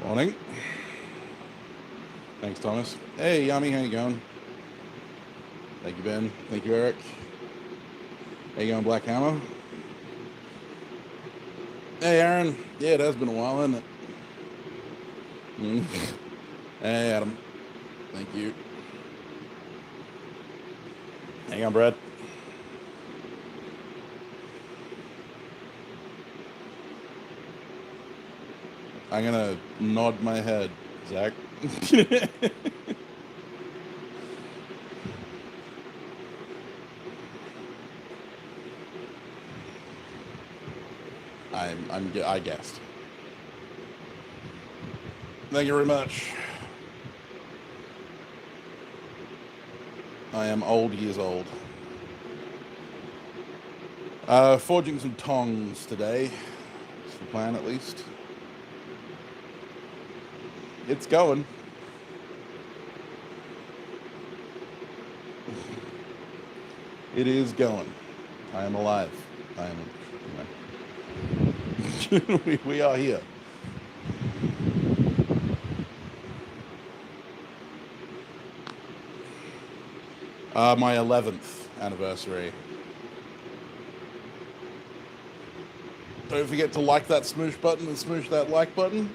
Morning. Thanks, Thomas. Hey, Yummy, how you going? Thank you, Ben. Thank you, Eric. How you going, Black Hammer? Hey, Aaron. Yeah, it has been a while, hasn't it? Hey, Adam. Thank you. Hang on, Brad. I'm gonna nod my head, Zach. I guessed. Thank you very much. I am old years old. Forging some tongs today. That's the plan, at least. It's going. It is going. I am alive. I am. You know. we are here. My 11th anniversary. Don't forget to like that smoosh button and smoosh that like button.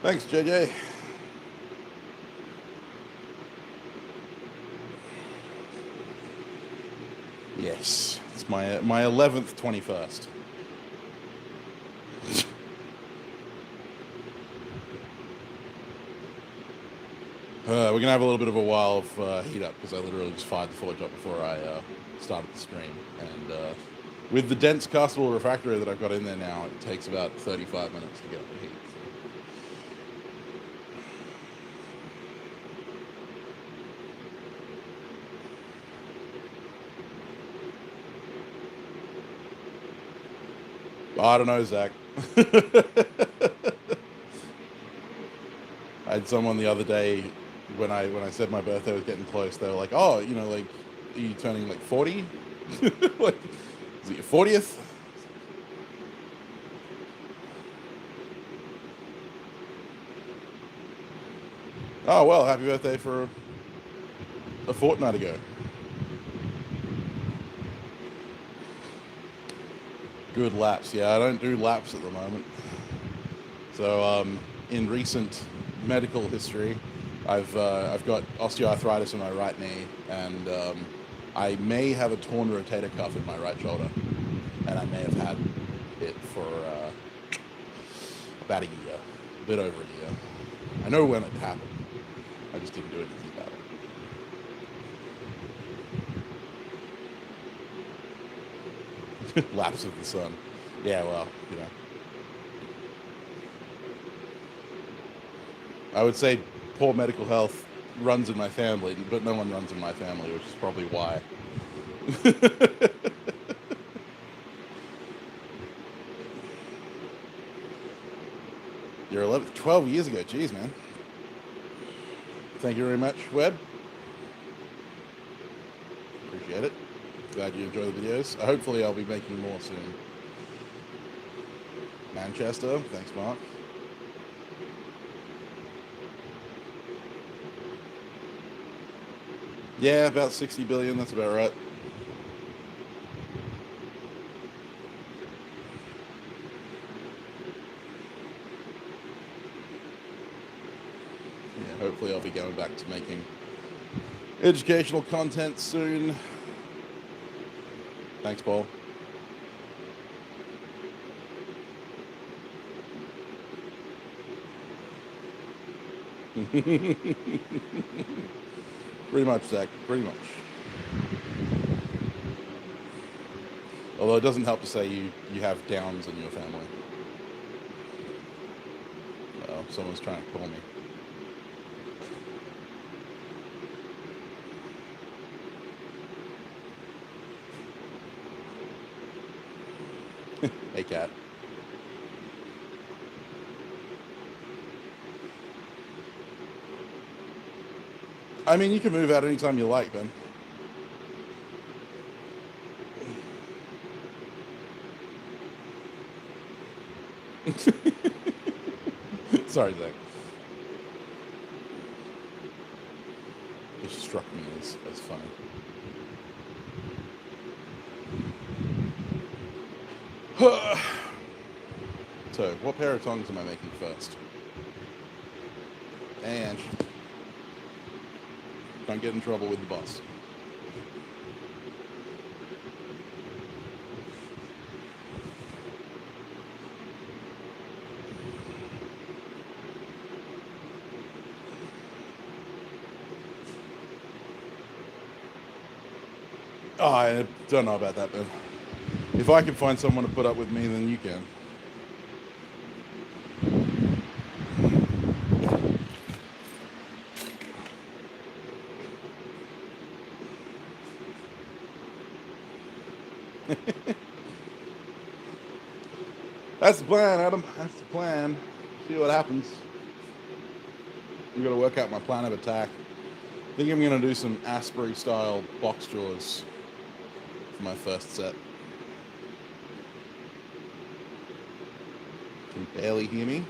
Thanks, JJ. Yes, it's my 11th 21st. We're gonna have a little bit of a while of heat up because I literally just fired the forge up before I started the stream, and with the dense castable refractory that I've got in there now, it takes about 35 minutes to get up to heat. I don't know, Zach. I had someone the other day when I said my birthday was getting close. They were like, "Oh, you know, like, are you turning like 40? Like, is it your 40th?" Oh well, happy birthday for a fortnight ago. Good laps. Yeah, I don't do laps at the moment. So in recent medical history, I've got osteoarthritis in my right knee, and I may have a torn rotator cuff in my right shoulder, and I may have had it for about a year, a bit over a year. I know when it happened. I just didn't do anything about it. Lapse of the sun. Yeah, well, you know. I would say poor medical health runs in my family, but no one runs in my family, which is probably why. You're 11, 12 years ago. Jeez, man. Thank you very much, Webb. Appreciate it. Glad you enjoy the videos. Hopefully I'll be making more soon. Manchester. Thanks, Mark. Yeah, about 60 billion. That's about right. Yeah, hopefully I'll be going back to making educational content soon. Thanks, Paul. Pretty much, Zach. Pretty much. Although it doesn't help to say you have Downs in your family. someone's trying to call me. Hey, cat. I mean, you can move out anytime you like, Ben. Sorry, Zach. It struck me as funny. So, what pair of tongs am I making first? And don't get in trouble with the boss. Oh, I don't know about that, Ben. If I can find someone to put up with me, then you can. That's the plan, Adam. That's the plan. See what happens. We've got to work out my plan of attack. I think I'm going to do some Asprey-style box jaws for my first set. Can barely hear me.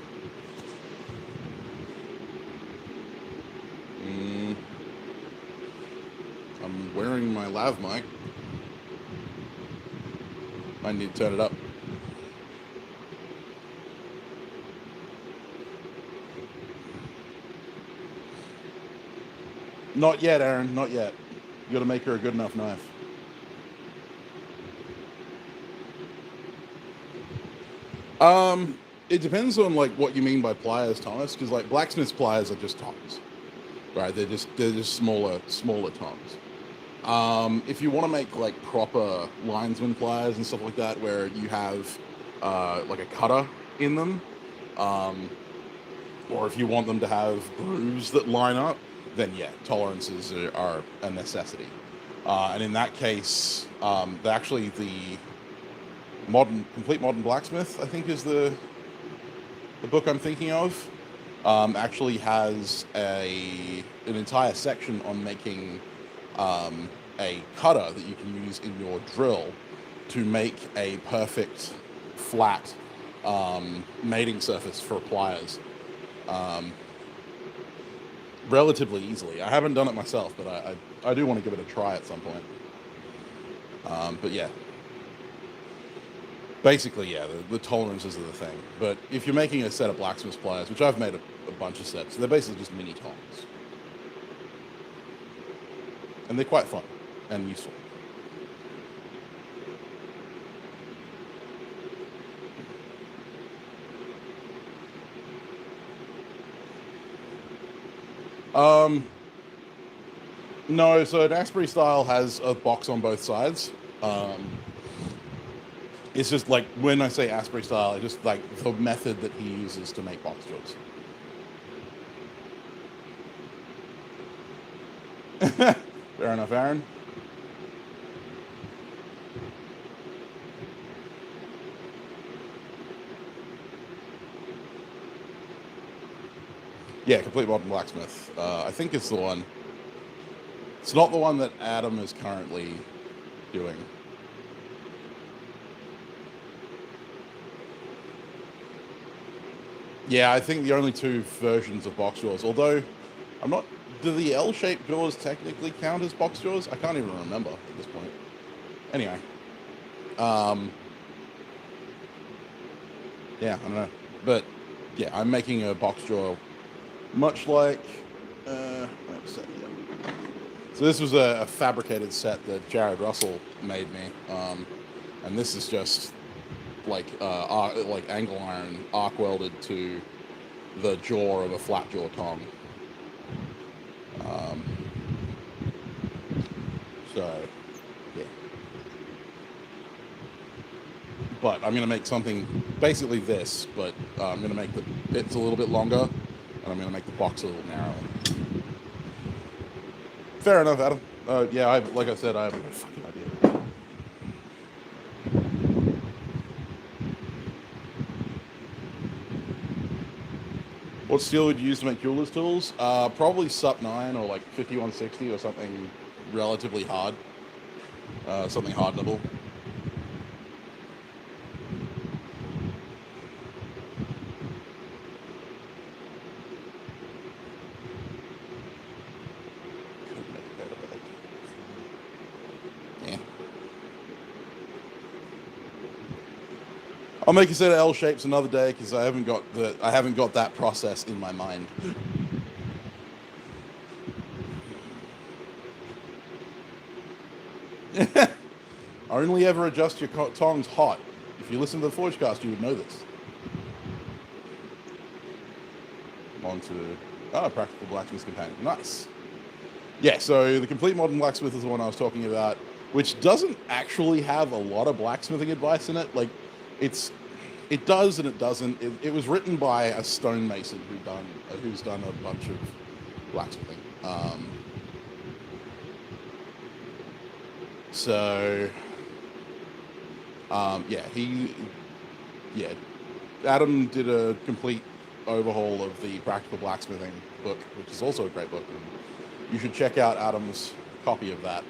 I'm wearing my lav mic. I need to turn it up. Not yet, Aaron. Not yet. You got to make her a good enough knife. It depends on like what you mean by pliers, Thomas. Because like blacksmith's pliers are just tongs, right? They're just smaller tongs. If you want to make like proper linesman pliers and stuff like that, where you have like a cutter in them, or if you want them to have grooves that line up, then yeah, tolerances are a necessity. And in that case, actually the Complete Modern Blacksmith, I think, is the book I'm thinking of. Actually has an entire section on making a cutter that you can use in your drill to make a perfect flat mating surface for pliers. Relatively easily. I haven't done it myself, but I do want to give it a try at some point. But yeah. Basically, yeah, the tolerances are the thing. But if you're making a set of blacksmith's pliers, which I've made a bunch of sets, they're basically just mini tongs. And they're quite fun and useful. No, so an Asprey style has a box on both sides. It's just like when I say Asprey style, it's just like the method that he uses to make box jaws. Fair enough, Aaron. Yeah, Complete Modern Blacksmith. I think it's the one. It's not the one that Adam is currently doing. Yeah, I think the only two versions of box jaws, although I'm not... Do the L-shaped jaws technically count as box jaws? I can't even remember at this point. Anyway. Yeah, I don't know. But, yeah, I'm making a box jaw much like... let's see, yeah. So this was a fabricated set that Jared Russell made me. And this is just... like angle iron arc welded to the jaw of a flat jaw tong. So yeah, but I'm going to make something basically this, but I'm going to make the bits a little bit longer, and I'm going to make the box a little narrower. Fair enough, Adam. Yeah, like I said, I have no fucking idea. What steel would you use to make jeweler's tools? Probably SUP 9 or like 5160 or something relatively hard. Something hardenable. Yeah. I'll make a set of L shapes another day because I haven't got that process in my mind. Only ever adjust your tongs hot. If you listen to the Forgecast, you would know this. On to Practical Blacksmith Companion. Nice. Yeah, so the Complete Modern Blacksmith is the one I was talking about, which doesn't actually have a lot of blacksmithing advice in it. Like, it does and it doesn't. It was written by a stonemason who's done a bunch of blacksmithing. Adam did a complete overhaul of the Practical Blacksmithing book, which is also a great book. And you should check out Adam's copy of that.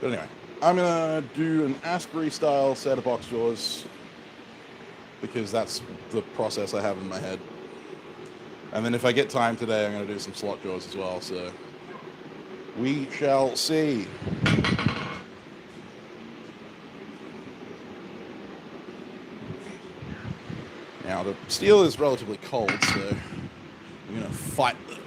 But anyway, I'm gonna do an Asbury style set of box jaws because that's the process I have in my head. And then if I get time today, I'm gonna do some slot jaws as well. So we shall see. Now the steel is relatively cold, so I'm gonna fight the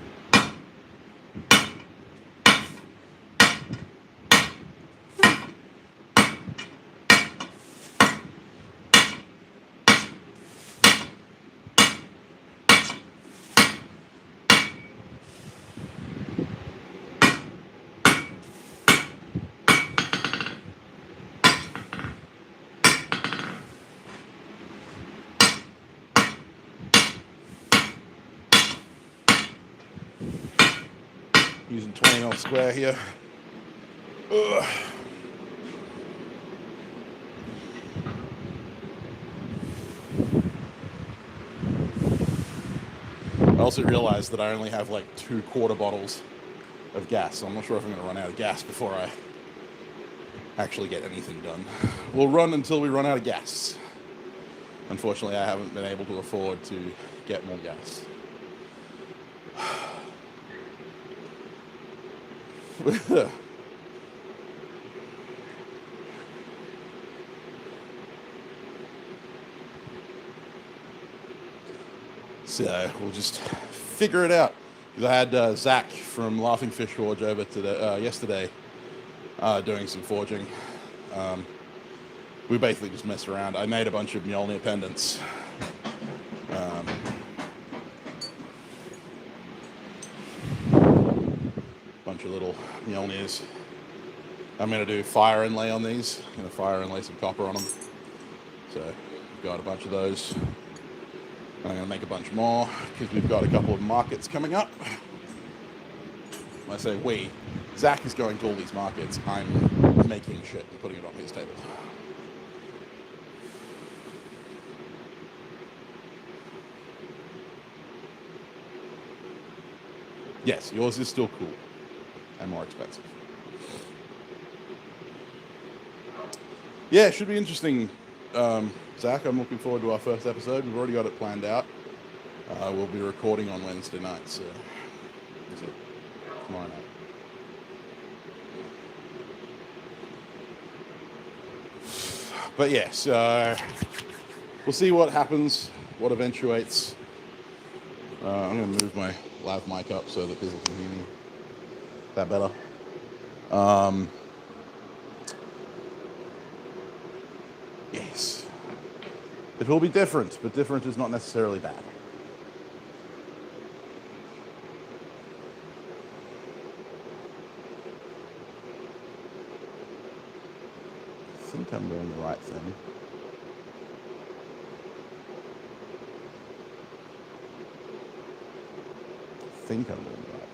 using 20mm square here. Ugh. I also realized that I only have like 2 quarter bottles of gas, so I'm not sure if I'm going to run out of gas before I actually get anything done. We'll run until we run out of gas. Unfortunately, I haven't been able to afford to get more gas. So we'll just figure it out. Because I had Zach from Laughing Fish Forge over to yesterday doing some forging. We basically just messed around. I made a bunch of Mjolnir pendants. Bunch of little Mjolnirs. I'm going to do fire inlay on these. I'm going to fire inlay some copper on them. So we've got a bunch of those. I'm going to make a bunch more because we've got a couple of markets coming up. When I say we, Zach is going to all these markets. I'm making shit and putting it on his table. Yes, yours is still cool and more expensive. Yeah, it should be interesting. Zach, I'm looking forward to our first episode. We've already got it planned out. We'll be recording on Wednesday night, so is it tomorrow night? But yes, we'll see what happens, what eventuates. I'm going to move my lav mic up so that people can hear me. Is that better? Yes. It will be different, but different is not necessarily bad. I'm doing the right thing. I think I'm doing the right thing.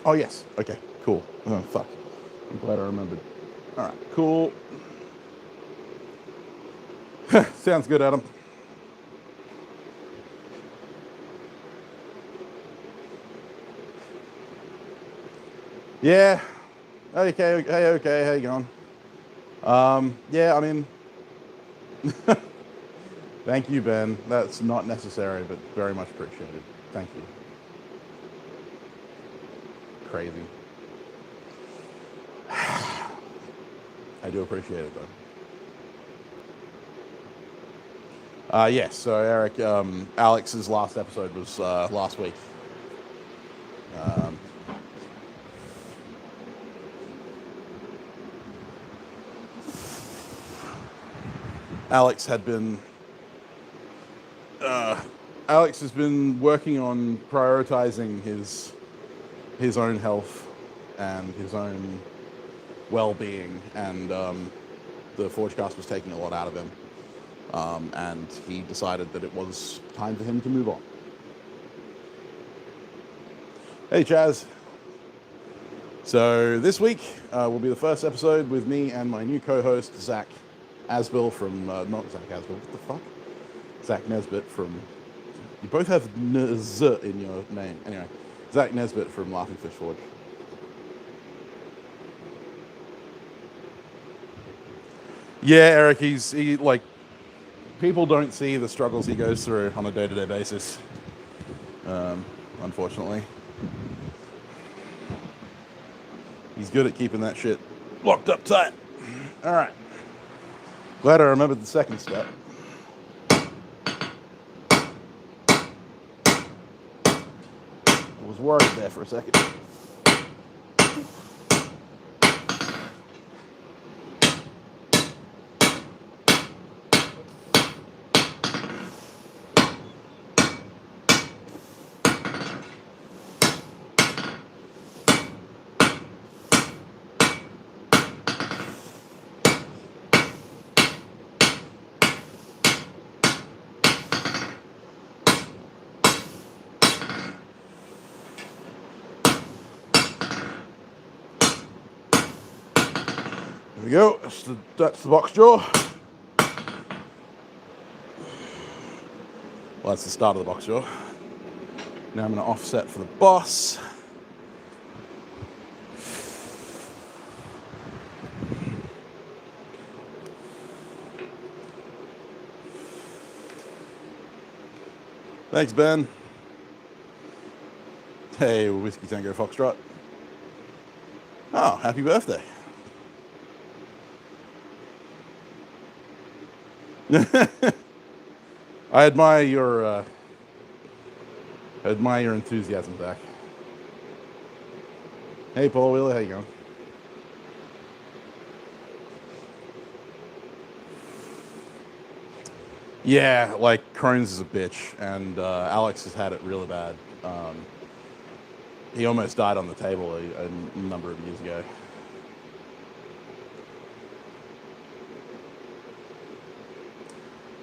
Oh, yes. Okay, cool. Oh, fuck. I'm glad I remembered. All right, cool. Sounds good, Adam. Yeah. Okay, okay. How you going? Yeah, I mean, thank you, Ben. That's not necessary, but very much appreciated. Thank you. Crazy. I do appreciate it, though. Yes, so Eric, Alex's last episode was last week. Alex had been Alex has been working on prioritizing his own health and his own well-being, and the Forgecast was taking a lot out of him, and he decided that it was time for him to move on. Hey, Chaz. So this week will be the first episode with me and my new co-host, Zach Asbill from, not Zach Asbill, what the fuck? Zach Nesbitt from, you both have Nz in your name. Anyway, Zach Nesbitt from Laughing Fish Forge. Yeah, Eric, he like, people don't see the struggles he goes through on a day-to-day basis, unfortunately. He's good at keeping that shit locked up tight. All right. Glad I remembered the second step. I was worried there for a second. There we go. That's the box jaw. Well, that's the start of the box jaw. Now I'm going to offset for the boss. Thanks, Ben. Hey, Whiskey Tango Foxtrot. Oh, happy birthday. I admire your enthusiasm, Zach. Hey, Paul Wheeler, how you going? Yeah, like Crohn's is a bitch, and Alex has had it really bad. He almost died on the table a number of years ago.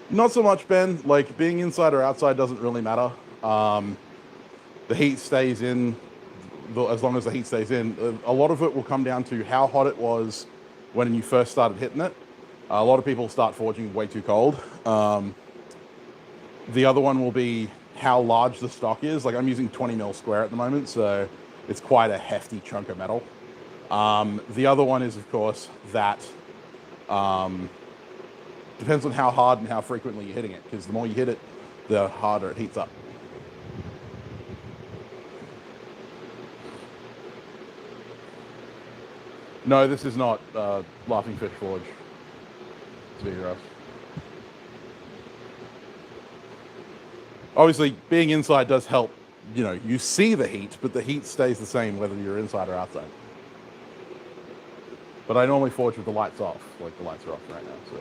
Not so much, Ben. Like, being inside or outside doesn't really matter. The heat stays in, as long as the heat stays in. A lot of it will come down to how hot it was when you first started hitting it. A lot of people start forging way too cold. The other one will be how large the stock is. Like, I'm using 20 mil square at the moment, so it's quite a hefty chunk of metal. The other one is, of course, that depends on how hard and how frequently you're hitting it, because the more you hit it, the harder it heats up. No, this is not Laughing Fish Forge, to be rough. Obviously, being inside does help. You know, you see the heat, but the heat stays the same whether you're inside or outside. But I normally forge with the lights off, like the lights are off right now, so.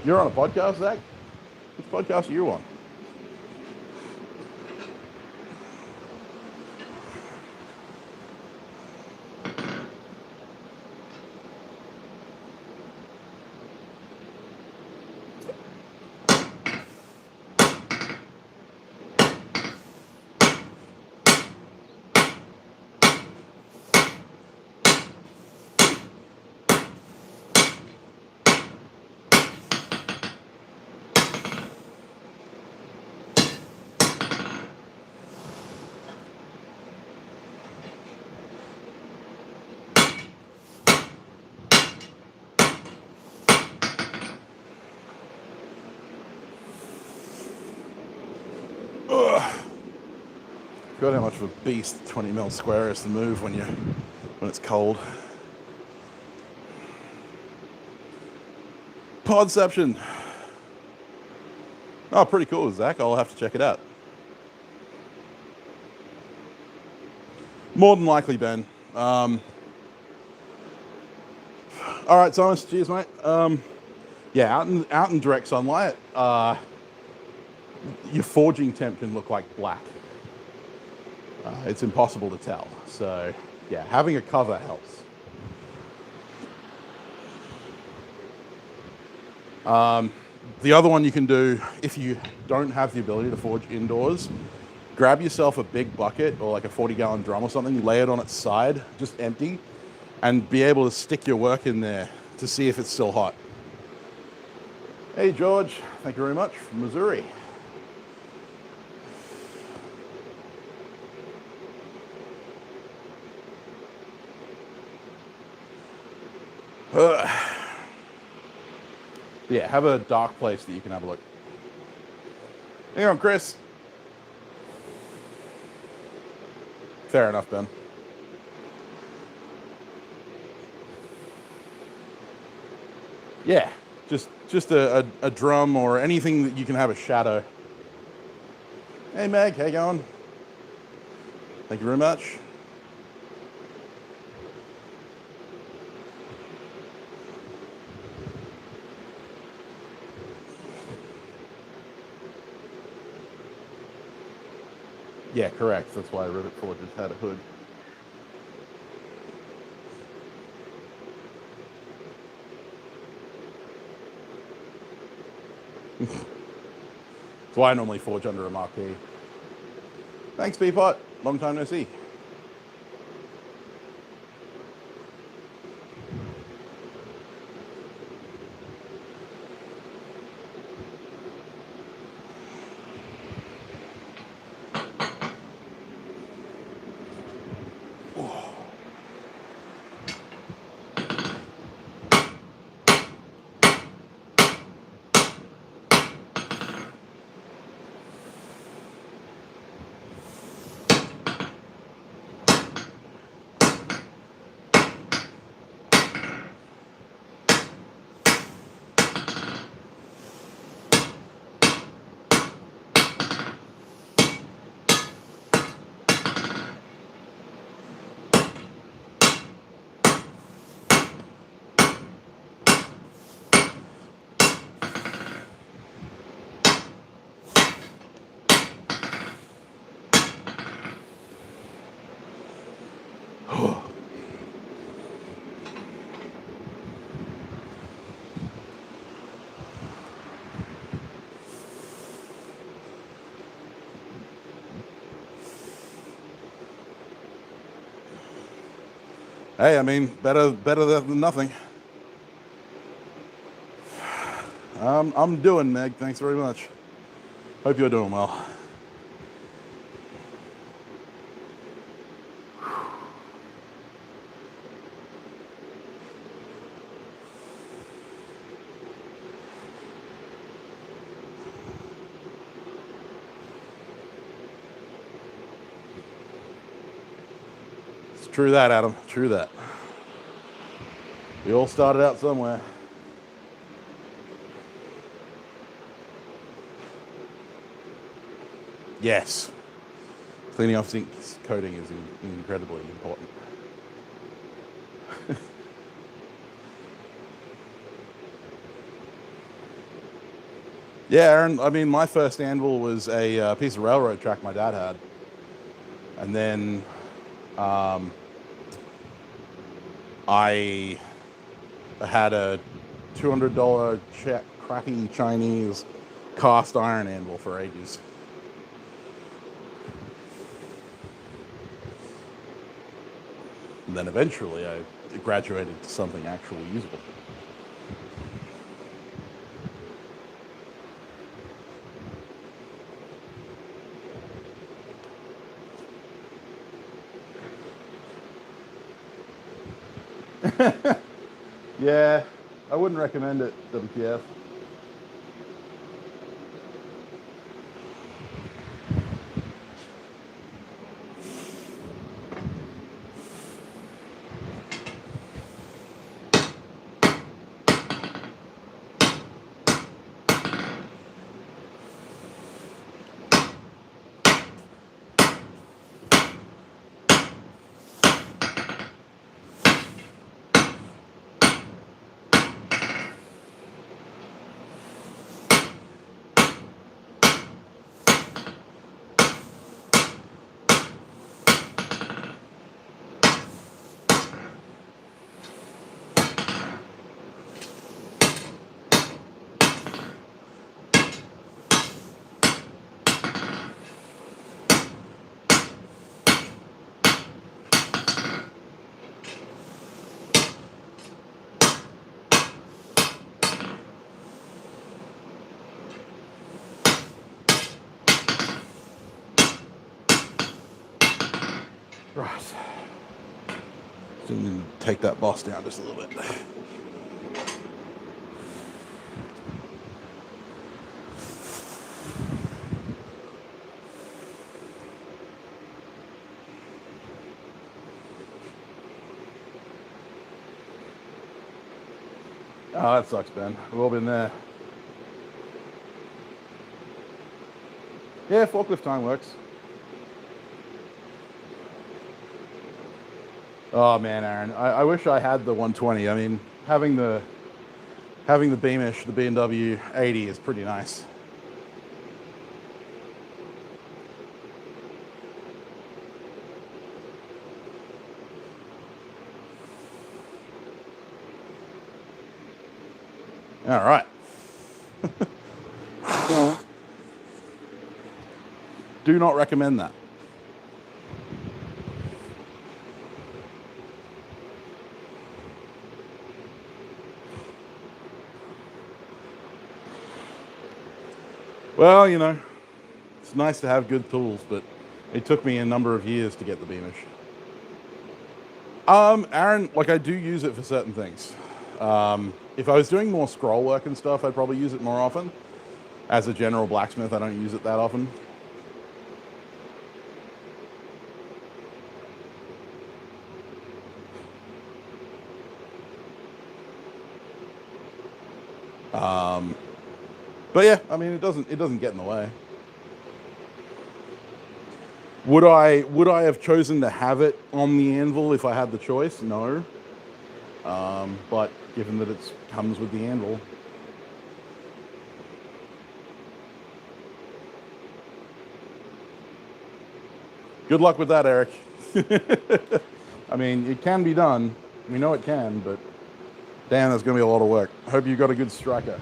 You're on a podcast, Zach? Which podcast are you on? God, how much of a beast 20mm square is to move when it's cold. Podception. Oh, pretty cool, Zach. I'll have to check it out. More than likely, Ben. All right, Thomas. Cheers, mate. Yeah, out in direct sunlight, your forging temp can look like black. It's impossible to tell. So, yeah, having a cover helps. The other one you can do, if you don't have the ability to forge indoors, grab yourself a big bucket or like a 40-gallon drum or something, lay it on its side, just empty, and be able to stick your work in there to see if it's still hot. Hey, George. Thank you very much from Missouri. Yeah, have a dark place that you can have a look. Hang on, Chris. Fair enough, Ben. Yeah, just a drum or anything that you can have a shadow. Hey, Meg, how you going? Thank you very much. Yeah, correct. That's why Rivet Forges had a hood. That's why I normally forge under a marquee. Thanks, Peapot. Long time no see. Hey, I mean, better than nothing. I'm doing, Meg. Thanks very much. Hope you're doing well. It's true that, Adam. True that. We all started out somewhere. Yes. Cleaning off zinc coating is incredibly important. Yeah, Aaron, I mean, my first anvil was a piece of railroad track my dad had. And then I had a $200 crappy Chinese cast iron anvil for ages. And then eventually I graduated to something actually usable. Yeah, I wouldn't recommend it, WTF. Right. So I'm going to take that boss down just a little bit. Oh, that sucks, Ben. We've all been there. Yeah, forklift time works. Oh man, Aaron, I wish I had the 120. I mean, having the Beamish, the B&W 80 is pretty nice. All right. Do not recommend that. Well, you know, it's nice to have good tools, but it took me a number of years to get the Beamish. Aaron, like I do use it for certain things. If I was doing more scroll work and stuff, I'd probably use it more often. As a general blacksmith, I don't use it that often. But yeah, I mean, it doesn't get in the way. Would I have chosen to have it on the anvil if I had the choice? No. But given that it comes with the anvil. Good luck with that, Eric. I mean, it can be done. We know it can, but damn, that's going to be a lot of work. Hope you got a good striker.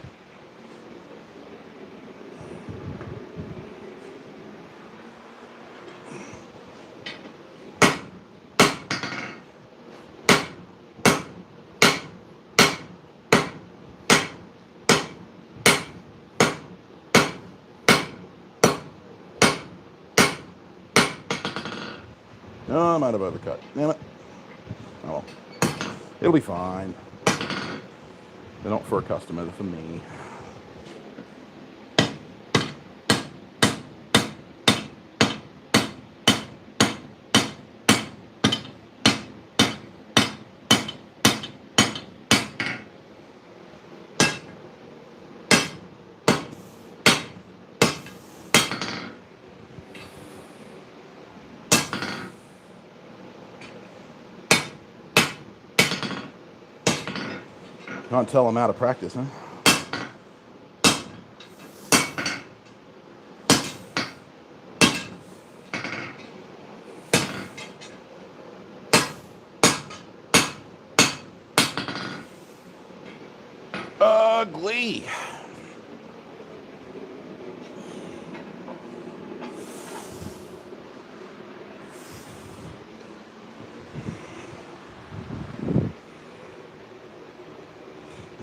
Oh, I might have overcut. Damn it. Oh well. It'll be fine. They're not for a customer, they're for me. Can't tell I'm out of practice, huh? ugly.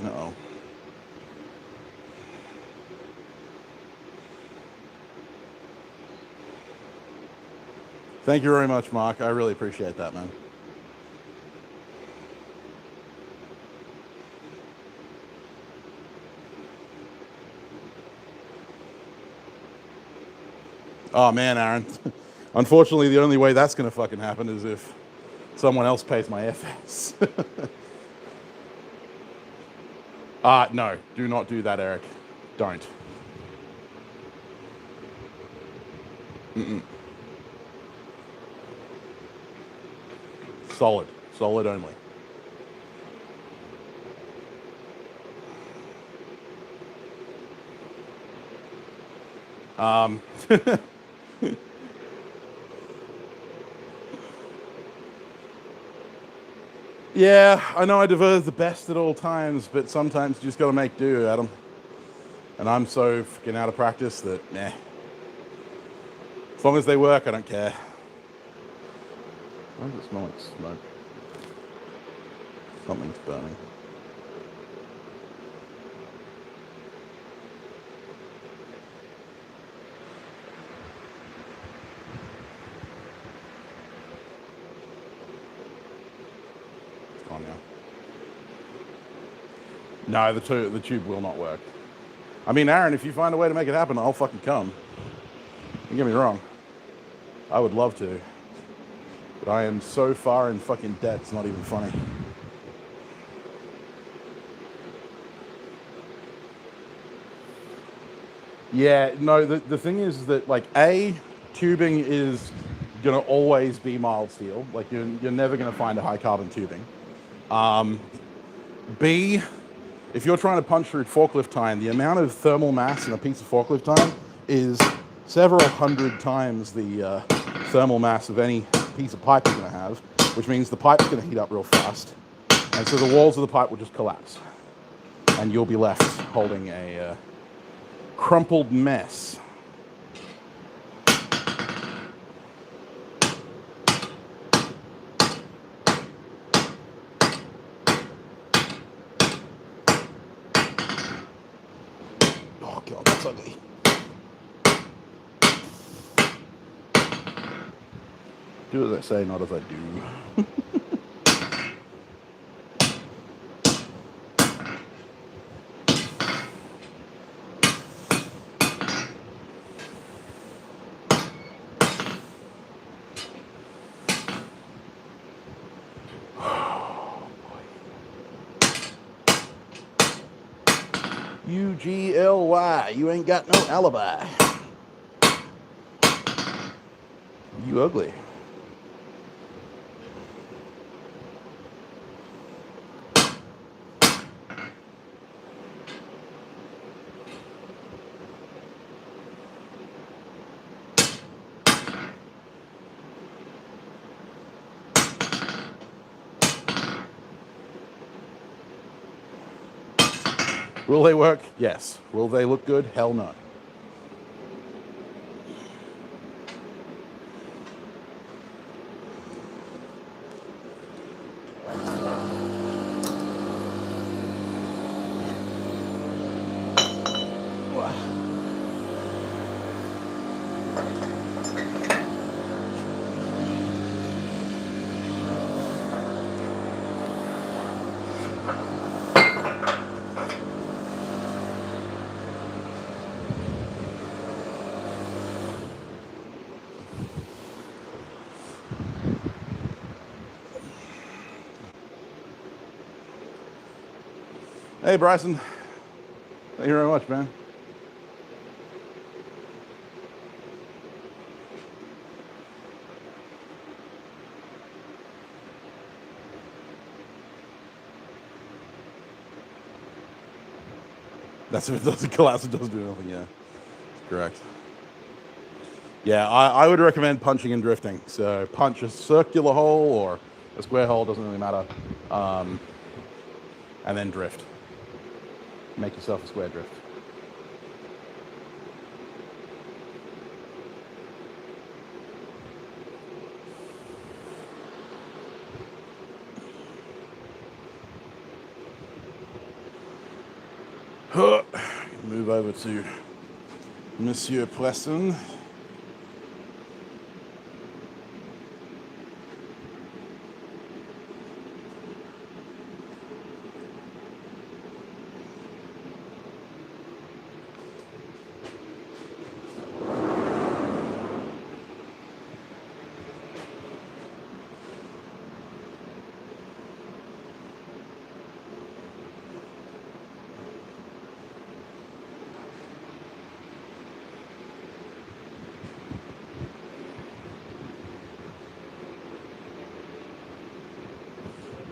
Uh-oh. Thank you very much, Mark. I really appreciate that, man. Oh, man, Aaron. Unfortunately, the only way that's going to fucking happen is if someone else pays my airfares. No. Do not do that, Eric. Don't. Mm-mm. Solid. Solid only. Yeah, I know I deserve the best at all times, but sometimes you just gotta make do, Adam. And I'm so fucking out of practice that, nah. As long as they work, I don't care. Why does it smell like smoke? Something's burning. It's gone now. No, the tube will not work. I mean, Aaron, if you find a way to make it happen, I'll fucking come. Don't get me wrong. I would love to. But I am so far in fucking debt, it's not even funny. Yeah, no, the thing is that, like, A, tubing is going to always be mild steel. Like, you're never going to find a high carbon tubing. B, if you're trying to punch through forklift time, the amount of thermal mass in a piece of forklift time is several hundred times the thermal mass of any piece of pipe you're going to have, which means the pipe's going to heat up real fast. And so the walls of the pipe will just collapse. And you'll be left holding a crumpled mess. Oh God, that's ugly. Do as I say, not as I do. UGLY, you ain't got no alibi. You ugly. Will they work? Yes. Will they look good? Hell no. Hey, Bryson. Thank you very much, man. That's if it doesn't collapse, it doesn't do nothing, yeah. Correct. Yeah, I would recommend punching and drifting. So punch a circular hole or a square hole, doesn't really matter. And then drift. make yourself a square drift. Move over to Monsieur Poisson.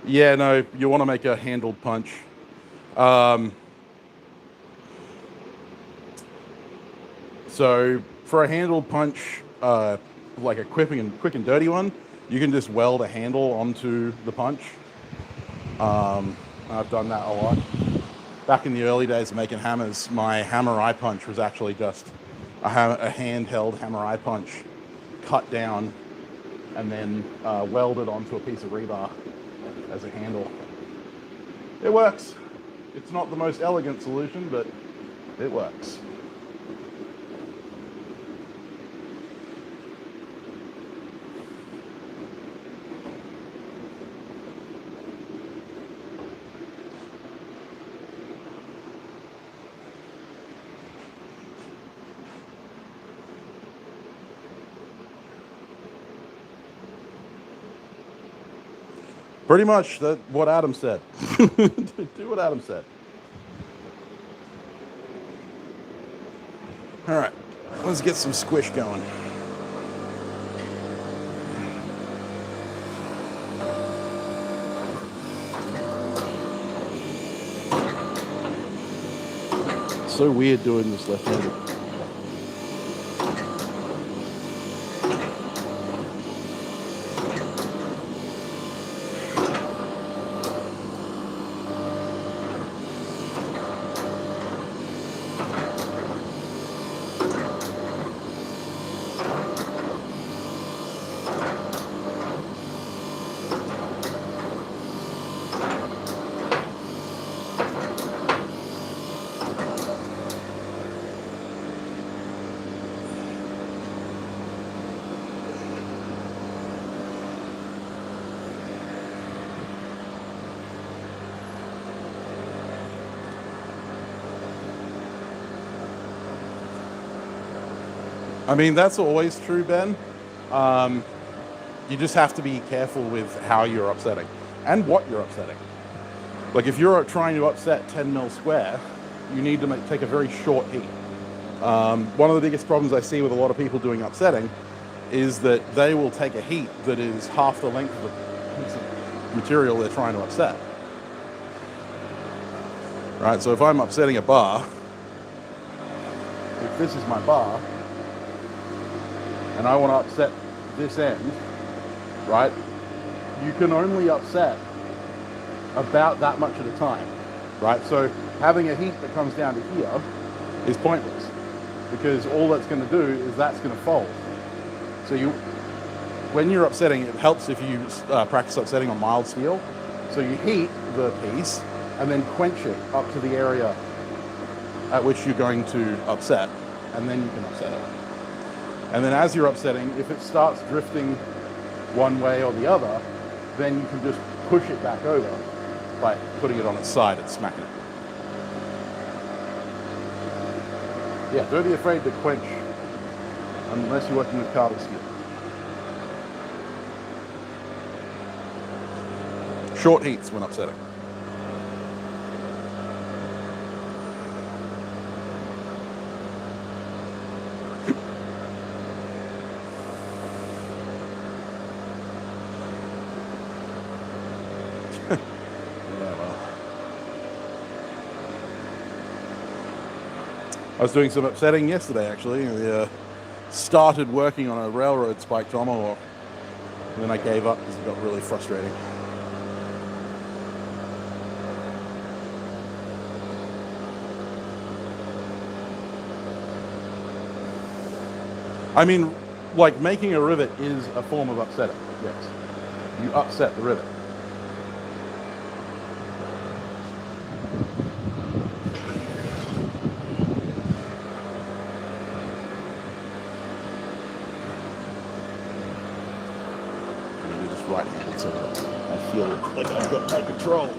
Yeah, no, you want to make a handled punch. So for a handled punch, like a quick and dirty one, you can just weld a handle onto the punch. I've done that a lot. Back in the early days of making hammers, my hammer eye punch was actually just a handheld hammer eye punch cut down and then welded onto a piece of rebar as a handle. It works. It's not the most elegant solution, but it works. Pretty much what Adam said. Do what Adam said. All right, let's get some squish going. So weird doing this left-handed. I mean, that's always true, Ben. You just have to be careful with how you're upsetting and what you're upsetting. Like if you're trying to upset 10 mil square, you need to take a very short heat. One of the biggest problems I see with a lot of people doing upsetting is that they will take a heat that is half the length of the piece of material they're trying to upset. Right, so if I'm upsetting a bar, if this is my bar, and I want to upset this end, right, you can only upset about that much at a time, right? So having a heat that comes down to here is pointless because all that's going to do is that's going to fold. So when you're upsetting, it helps if you practice upsetting on mild steel. So you heat the piece and then quench it up to the area at which you're going to upset, and then you can upset it. And then as you're upsetting, if it starts drifting one way or the other, then you can just push it back over by putting it on its side and smacking it. Yeah, don't be afraid to quench unless you're working with carbon steel. Short heats when upsetting. I was doing some upsetting yesterday, actually. We started working on a railroad spike tomahawk, and then I gave up because it got really frustrating. I mean, like making a rivet is a form of upsetting, yes. You upset the rivet. Maybe just right-handed so that I feel like I've got no control.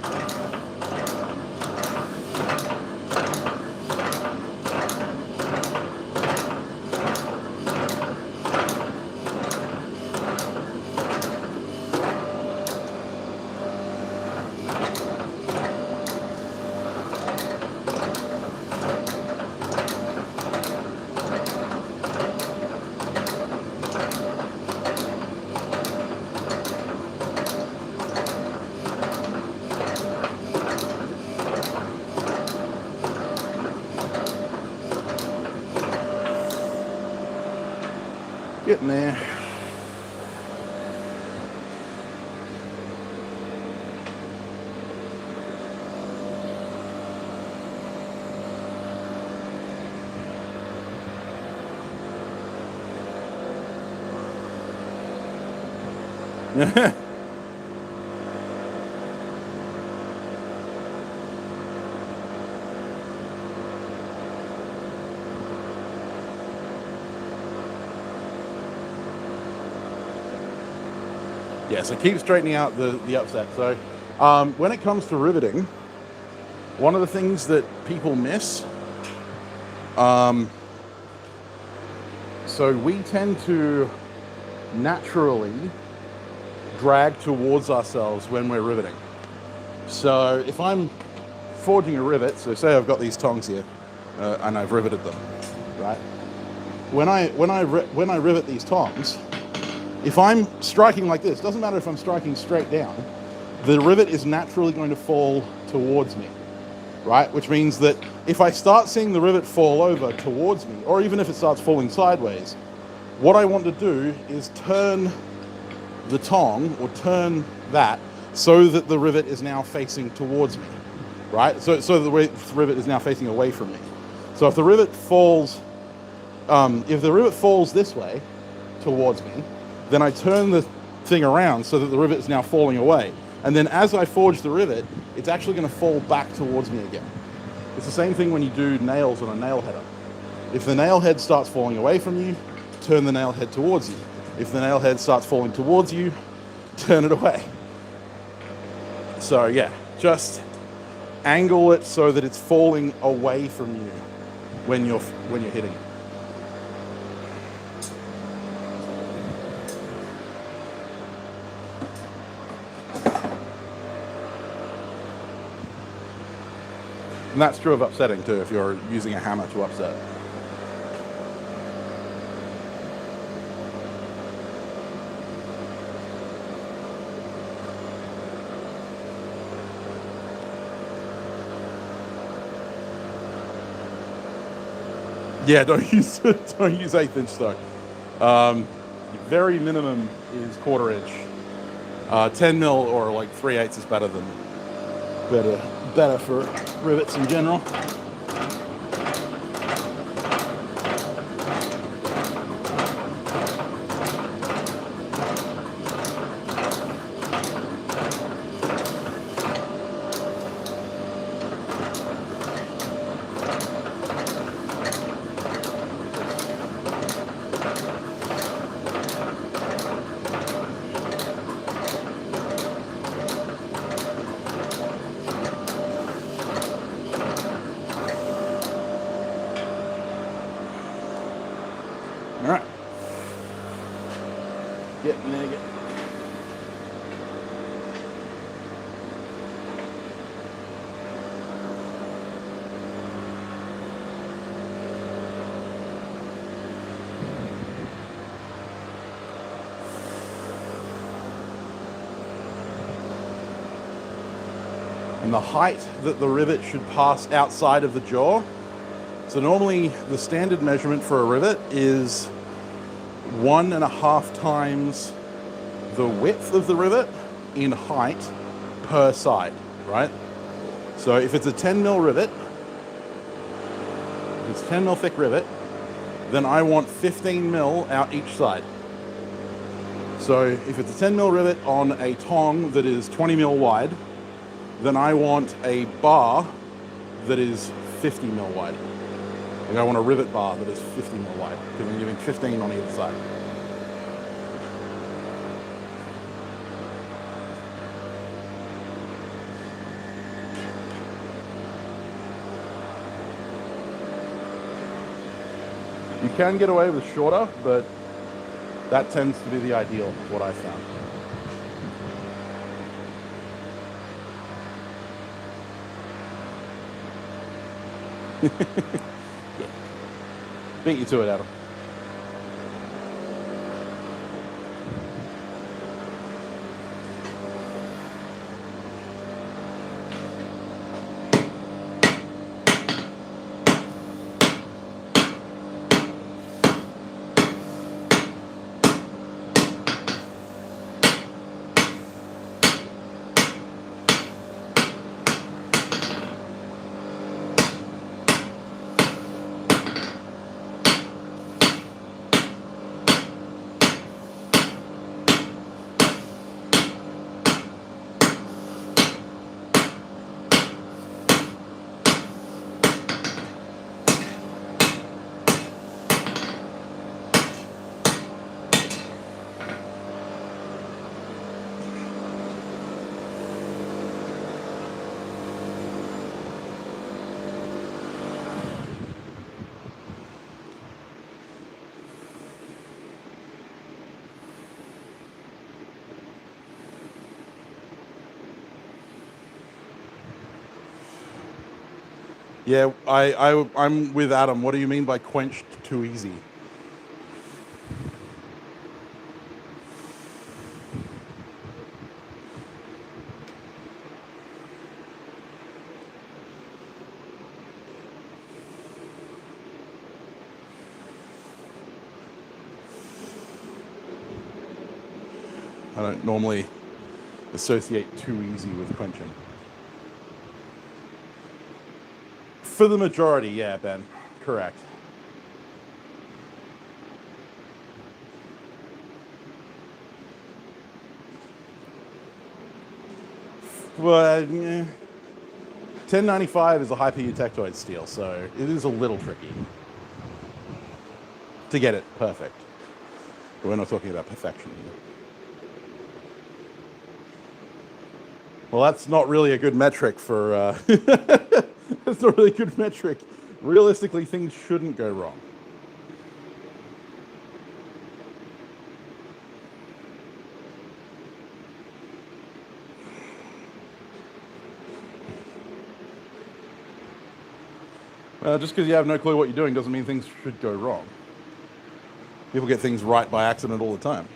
Getting there. Yeah, so keep straightening out the upset. So when it comes to riveting, one of the things that people miss, so we tend to naturally drag towards ourselves when we're riveting. So if I'm forging a rivet, so say I've got these tongs here and I've riveted them, right? When I rivet these tongs, if I'm striking like this, doesn't matter if I'm striking straight down, the rivet is naturally going to fall towards me, right? Which means that if I start seeing the rivet fall over towards me, or even if it starts falling sideways, what I want to do is turn the tong, or turn that, so that the rivet is now facing towards me, right? So the rivet is now facing away from me. So if the rivet falls this way towards me, then I turn the thing around so that the rivet is now falling away. And then as I forge the rivet, it's actually going to fall back towards me again. It's the same thing when you do nails on a nail header. If the nail head starts falling away from you, turn the nail head towards you. If the nail head starts falling towards you, turn it away. So yeah, just angle it so that it's falling away from you when you're hitting it. And that's true of upsetting too, if you're using a hammer to upset. Yeah, don't use 1/8 inch stone. Very minimum is 1/4 inch. 10 mil or like 3/8 is better for rivets in general. All right. Getting there. And the height that the rivet should pass outside of the jaw. So normally the standard measurement for a rivet is 1.5 times the width of the rivet in height per side, right? So if it's a 10 mil rivet, it's 10 mil thick rivet, then I want 15 mil out each side. So if it's a 10 mil rivet on a tong that is 20 mil wide, then I want a bar that is 50 mil wide. Like I want a rivet bar that is 50 mil wide, because I'm giving 15 on either side. You can get away with shorter, but that tends to be the ideal, what I found. Yeah. Beat you to it, Adam. Yeah, I'm with Adam. What do you mean by quenched too easy? I don't normally associate too easy with quenching. For the majority, yeah, Ben. Correct. Well, 1095 is a hyper-eutectoid steel, so it is a little tricky to get it perfect. But we're not talking about perfection here. Well, that's not really a good metric for... that's not really a good metric. Realistically, things shouldn't go wrong. Just because you have no clue what you're doing doesn't mean things should go wrong. People get things right by accident all the time.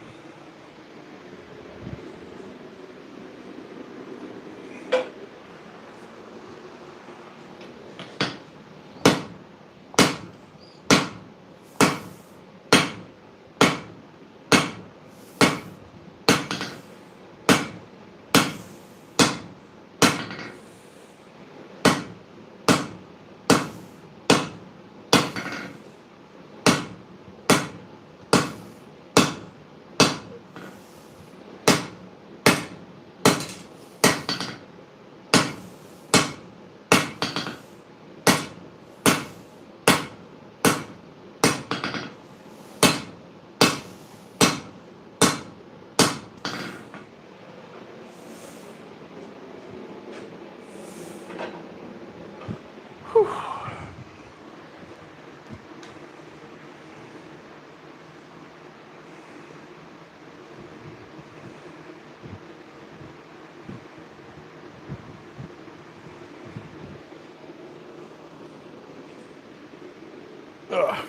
Ugh.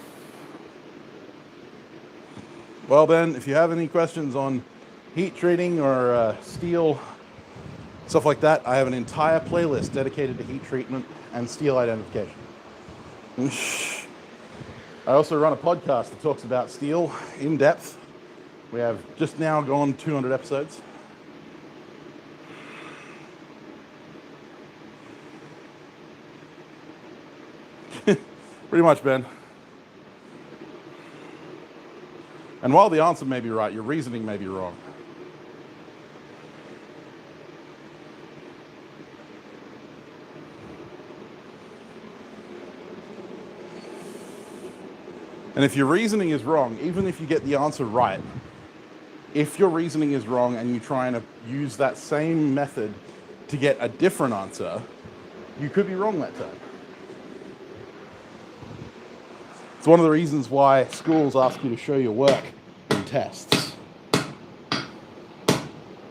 Well, Ben, if you have any questions on heat treating or steel, stuff like that, I have an entire playlist dedicated to heat treatment and steel identification. I also run a podcast that talks about steel in depth. We have just now gone 200 episodes. Pretty much, Ben. And while the answer may be right, your reasoning may be wrong. And if your reasoning is wrong, even if you get the answer right, if your reasoning is wrong and you try and use that same method to get a different answer, you could be wrong that time. It's one of the reasons why schools ask you to show your work in tests.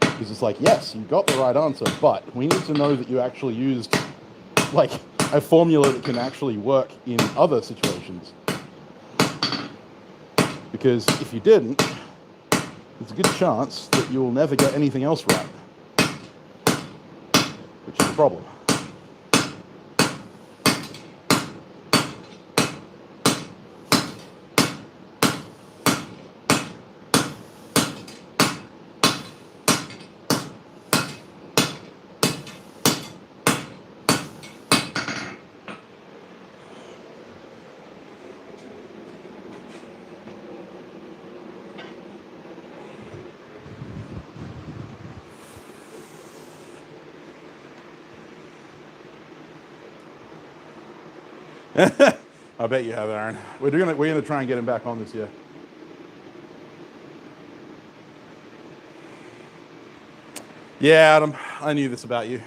Because it's like, yes, you got the right answer, but we need to know that you actually used like a formula that can actually work in other situations. Because if you didn't, there's a good chance that you'll never get anything else right, which is a problem. I bet you have, Aaron. We're gonna try and get him back on this year. Yeah, Adam, I knew this about you.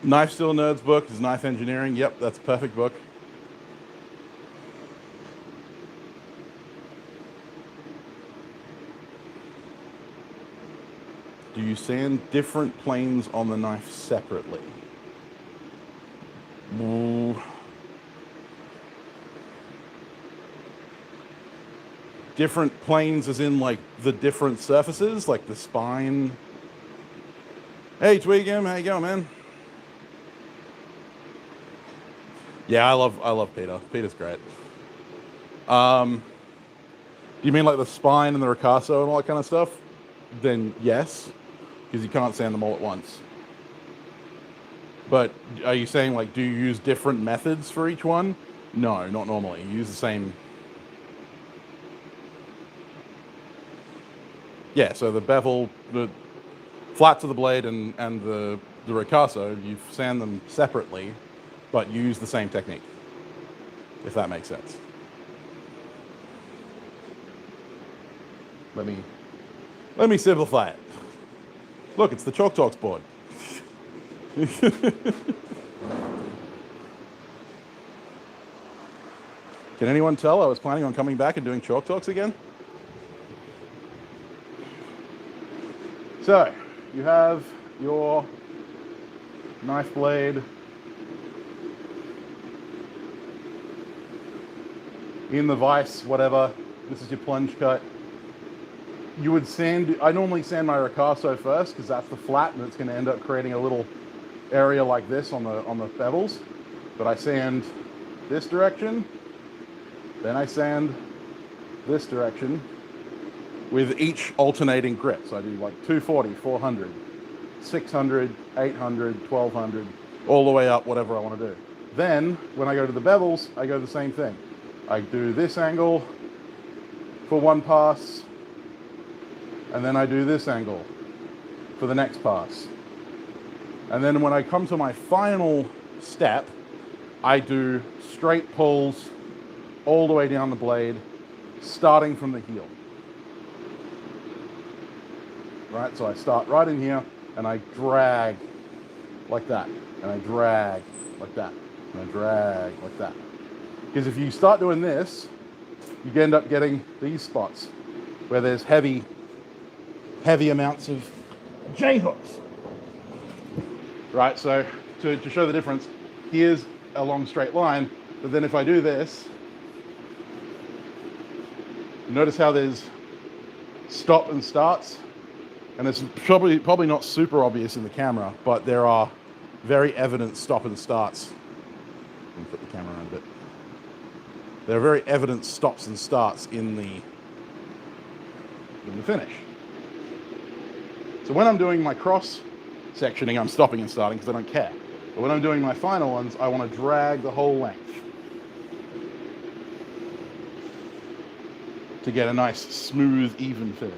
Knife Still Nerds book is Knife Engineering. Yep, that's a perfect book. Do you sand different planes on the knife separately? Different planes as in like the different surfaces, like the spine. Hey Tweegum, how you going, man? Yeah, I love Peter. Peter's great. Do you mean like the spine and the ricasso and all that kind of stuff? Then yes, because you can't sand them all at once. But are you saying like, do you use different methods for each one? No, not normally. You use the same. Yeah, so the bevel, the flats of the blade and the ricasso, you sand them separately, but you use the same technique, if that makes sense. Let me simplify it. Look, it's the Chalk Talks board. Can anyone tell I was planning on coming back and doing Chalk Talks again? So, you have your knife blade in the vise, whatever. This is your plunge cut. You would sand, I normally sand my ricasso first because that's the flat and it's going to end up creating a little area like this on the bevels. But I sand this direction, then I sand this direction with each alternating grit. So I do like 240, 400, 600, 800, 1200, all the way up, whatever I want to do. Then when I go to the bevels, I go the same thing. I do this angle for one pass, and then I do this angle for the next pass. And then when I come to my final step, I do straight pulls all the way down the blade, starting from the heel. Right, so I start right in here, and I drag like that, and I drag like that, and I drag like that. Because if you start doing this, you end up getting these spots where there's heavy amounts of J-hooks. Right, so to show the difference, here's a long straight line, but then if I do this, notice how there's stop and starts, and it's probably not super obvious in the camera, but there are very evident stop and starts. Let me put the camera on a bit. There are very evident stops and starts in the finish. So when I'm doing my cross sectioning, I'm stopping and starting because I don't care. But when I'm doing my final ones, I want to drag the whole length to get a nice, smooth, even finish.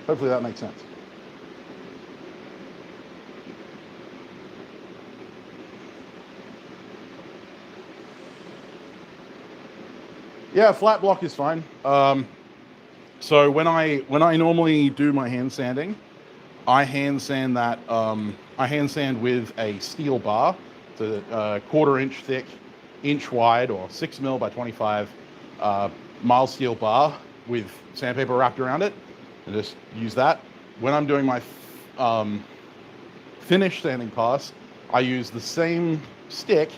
Hopefully that makes sense. Yeah, flat block is fine. So when I normally do my hand sanding, I hand sand that. I hand sand with a steel bar. It's a 1/4 inch thick, inch wide, or 6 mil by 25 mild steel bar with sandpaper wrapped around it, and just use that. When I'm doing my finish sanding pass, I use the same stick,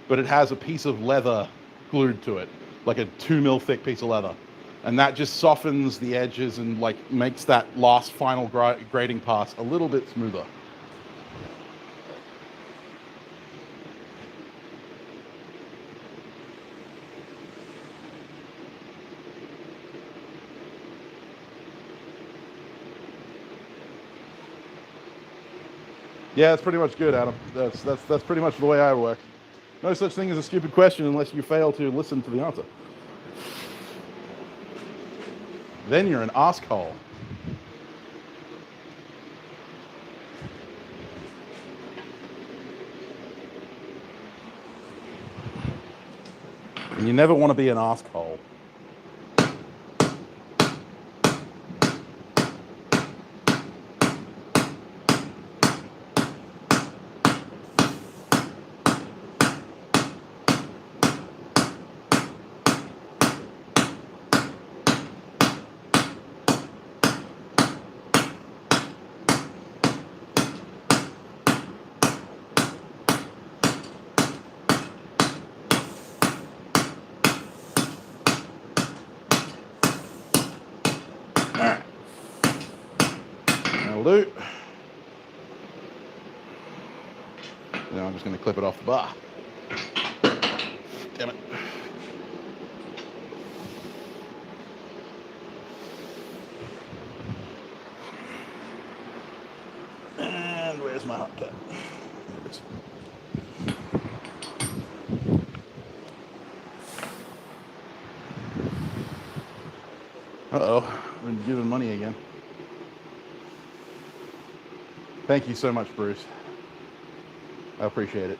but it has a piece of leather glued to it, like a 2 mil thick piece of leather. And that just softens the edges and like makes that last final grading pass a little bit smoother. Yeah, that's pretty much good, Adam. That's pretty much the way I work. No such thing as a stupid question unless you fail to listen to the answer. Then you're an asshole. And you never want to be an asshole. That'll do. Now I'm just going to clip it off the bar. Damn it. And where's my hot cut? There it is. Uh-oh, I'm giving money again. Thank you so much, Bruce. I appreciate it.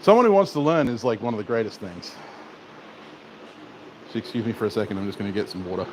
Someone who wants to learn is like one of the greatest things. So excuse me for a second, I'm just going to get some water.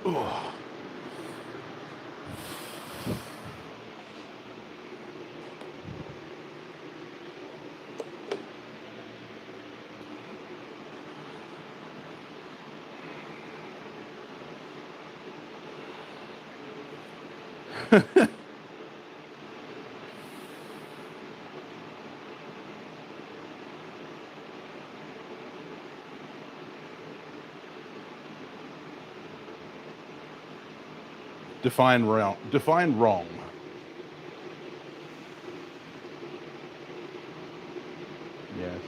Oh. Define wrong. Define wrong. Yes.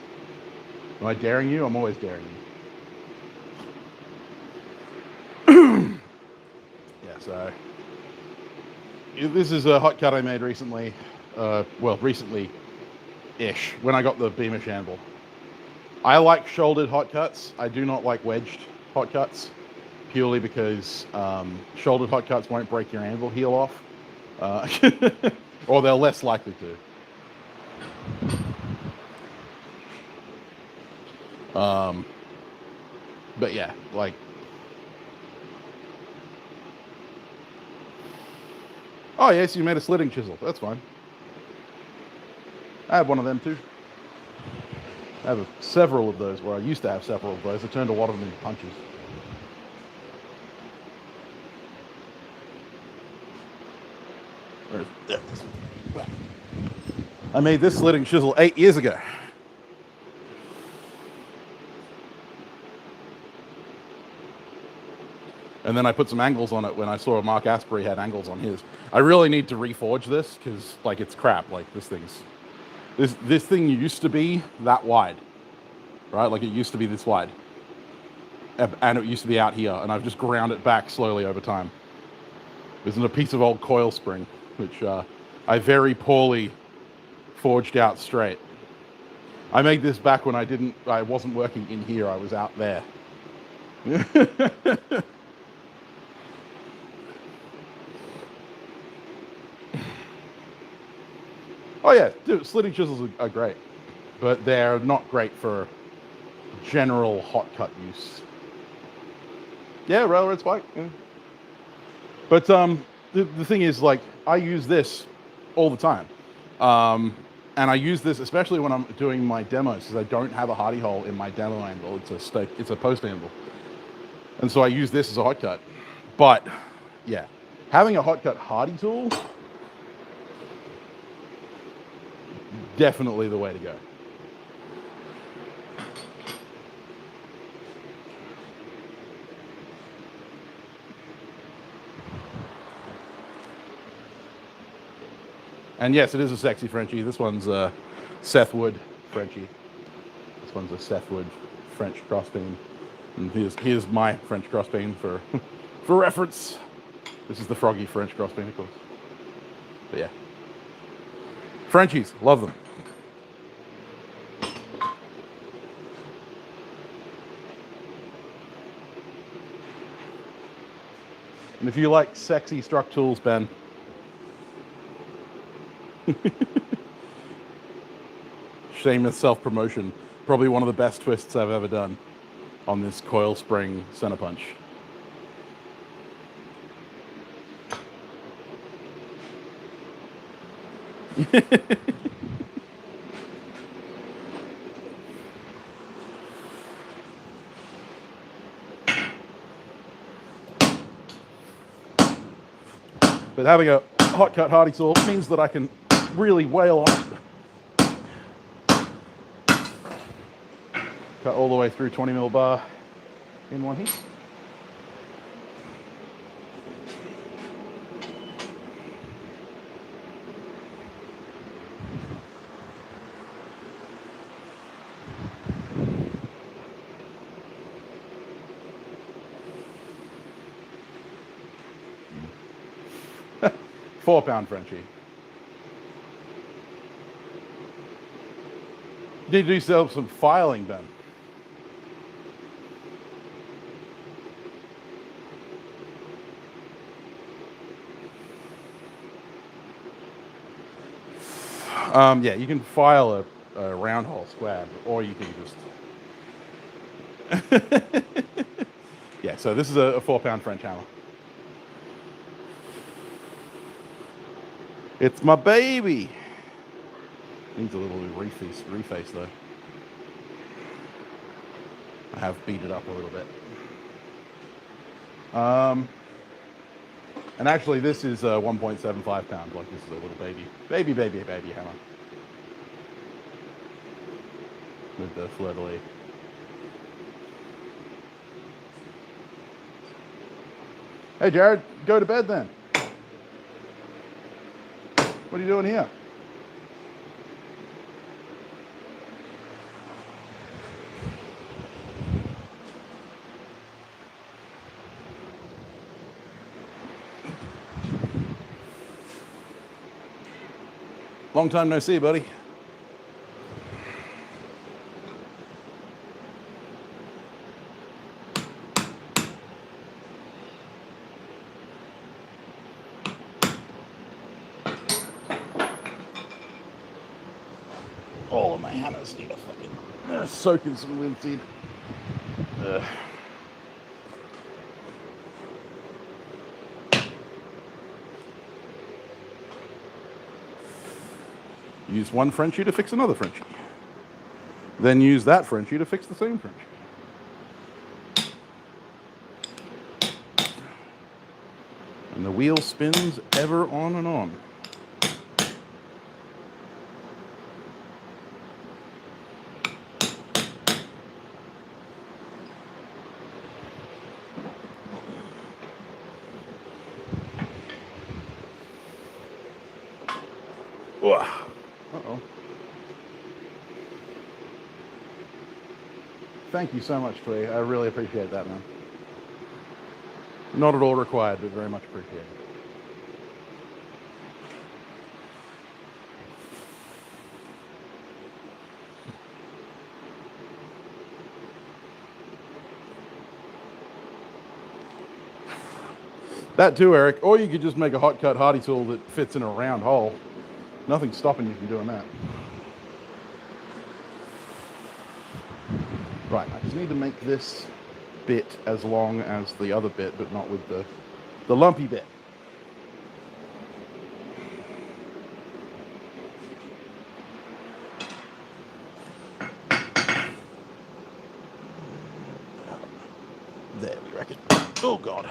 Am I daring you? I'm always daring you. Yeah, so this is a hot cut I made recently. Well, recently-ish, when I got the Beamish anvil. I like shouldered hot cuts. I do not like wedged hot cuts, purely because shouldered hot cuts won't break your anvil heel off, or they're less likely to. But yeah, like, oh yes, you made a slitting chisel. That's fine. I have one of them too. I have several of those, where I used to have several of those. I turned a lot of them into punches. I made this slitting chisel 8 years ago. And then I put some angles on it when I saw Mark Asprey had angles on his. I really need to reforge this because, like, it's crap. Like, this thing used to be that wide, right? Like, it used to be this wide, and it used to be out here, and I've just ground it back slowly over time. There's a piece of old coil spring, which I very poorly forged out straight. I made this back when I wasn't working in here. I was out there. Oh yeah, dude, slitting chisels are great, but they're not great for general hot cut use. Yeah, railroad spike. Yeah. But the thing is, like, I use this all the time, and I use this especially when I'm doing my demos because I don't have a hardy hole in my demo angle. It's a post angle, and so I use this as a hot cut. But yeah, having a hot cut hardy tool, definitely the way to go. And yes, it is a sexy Frenchie. This one's a Seth Wood Frenchie. This one's a Seth Wood French crossbeam. And here's my French crossbeam for for reference. This is the Froggy French crossbeam, of course. But yeah, Frenchies, love them. And if you like sexy struck tools, Ben, shameless self-promotion, probably one of the best twists I've ever done on this coil spring center punch. But having a hot cut hardy saw means that I can really wail on it. Cut all the way through 20mm bar in one heat. £4 Frenchie. Need to do some filing, Ben. Yeah, you can file a round hole square, or you can just... Yeah, so this is a £4 French hammer. It's my baby. Needs a little reface though. I have beat it up a little bit. And actually this is 1.75 pounds, like this is a little baby hammer. With the fleur-de-lis. Hey Jared, go to bed then. What are you doing here? Long time no see, buddy. All of my hammers need a fucking Soak in some linseed. Use one Frenchie to fix another Frenchie. Then use that Frenchie to fix the same Frenchie. And the wheel spins ever on and on. Uh-oh. Thank you so much, Twee. I really appreciate that, man. Not at all required, but very much appreciated. That too, Eric. Or you could just make a hot cut hardy tool that fits in a round hole. Nothing's stopping you from doing that. Right, I just need to make this bit as long as the other bit, but not with the lumpy bit. There, we reckon. Oh, God.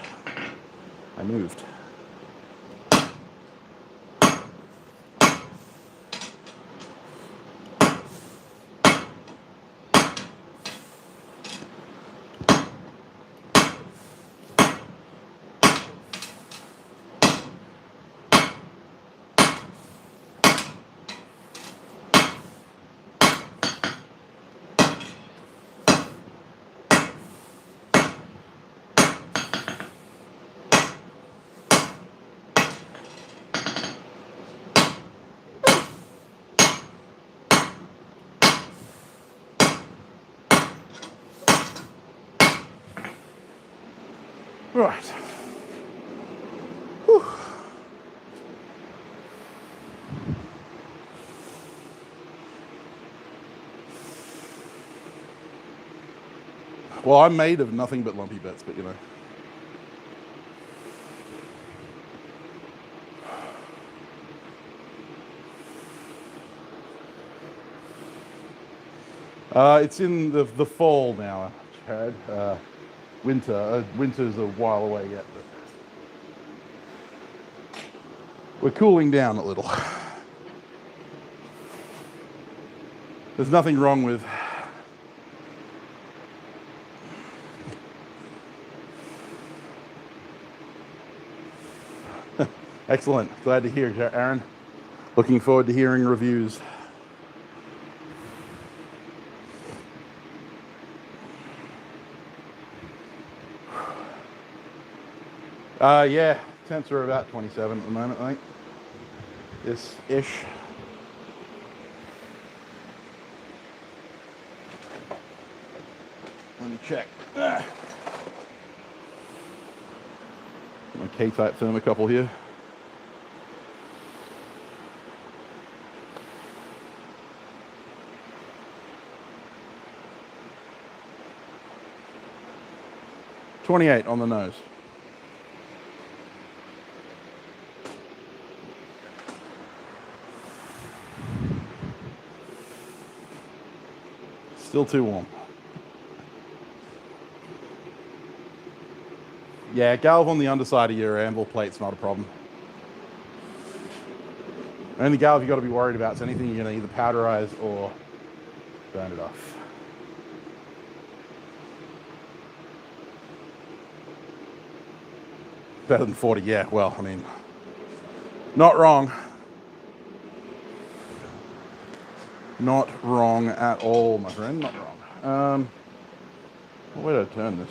I moved. Right. Whew. Well, I'm made of nothing but lumpy bits, but you know. It's in the fall now, Chad. Winter's a while away yet, but we're cooling down a little. There's nothing wrong with excellent. Glad to hear, Aaron. Looking forward to hearing reviews. Yeah, temps are about 27 at the moment, I think. This-ish. Let me check. My K-type thermocouple here. $28 on the nose. Still too warm. Yeah, galv on the underside of your anvil plate's not a problem. Only galv you got to be worried about is anything you're going to either powderize or burn it off. Better than 40, yeah. Well, I mean, not wrong. Not wrong at all, my friend. Not wrong. Where did I turn this?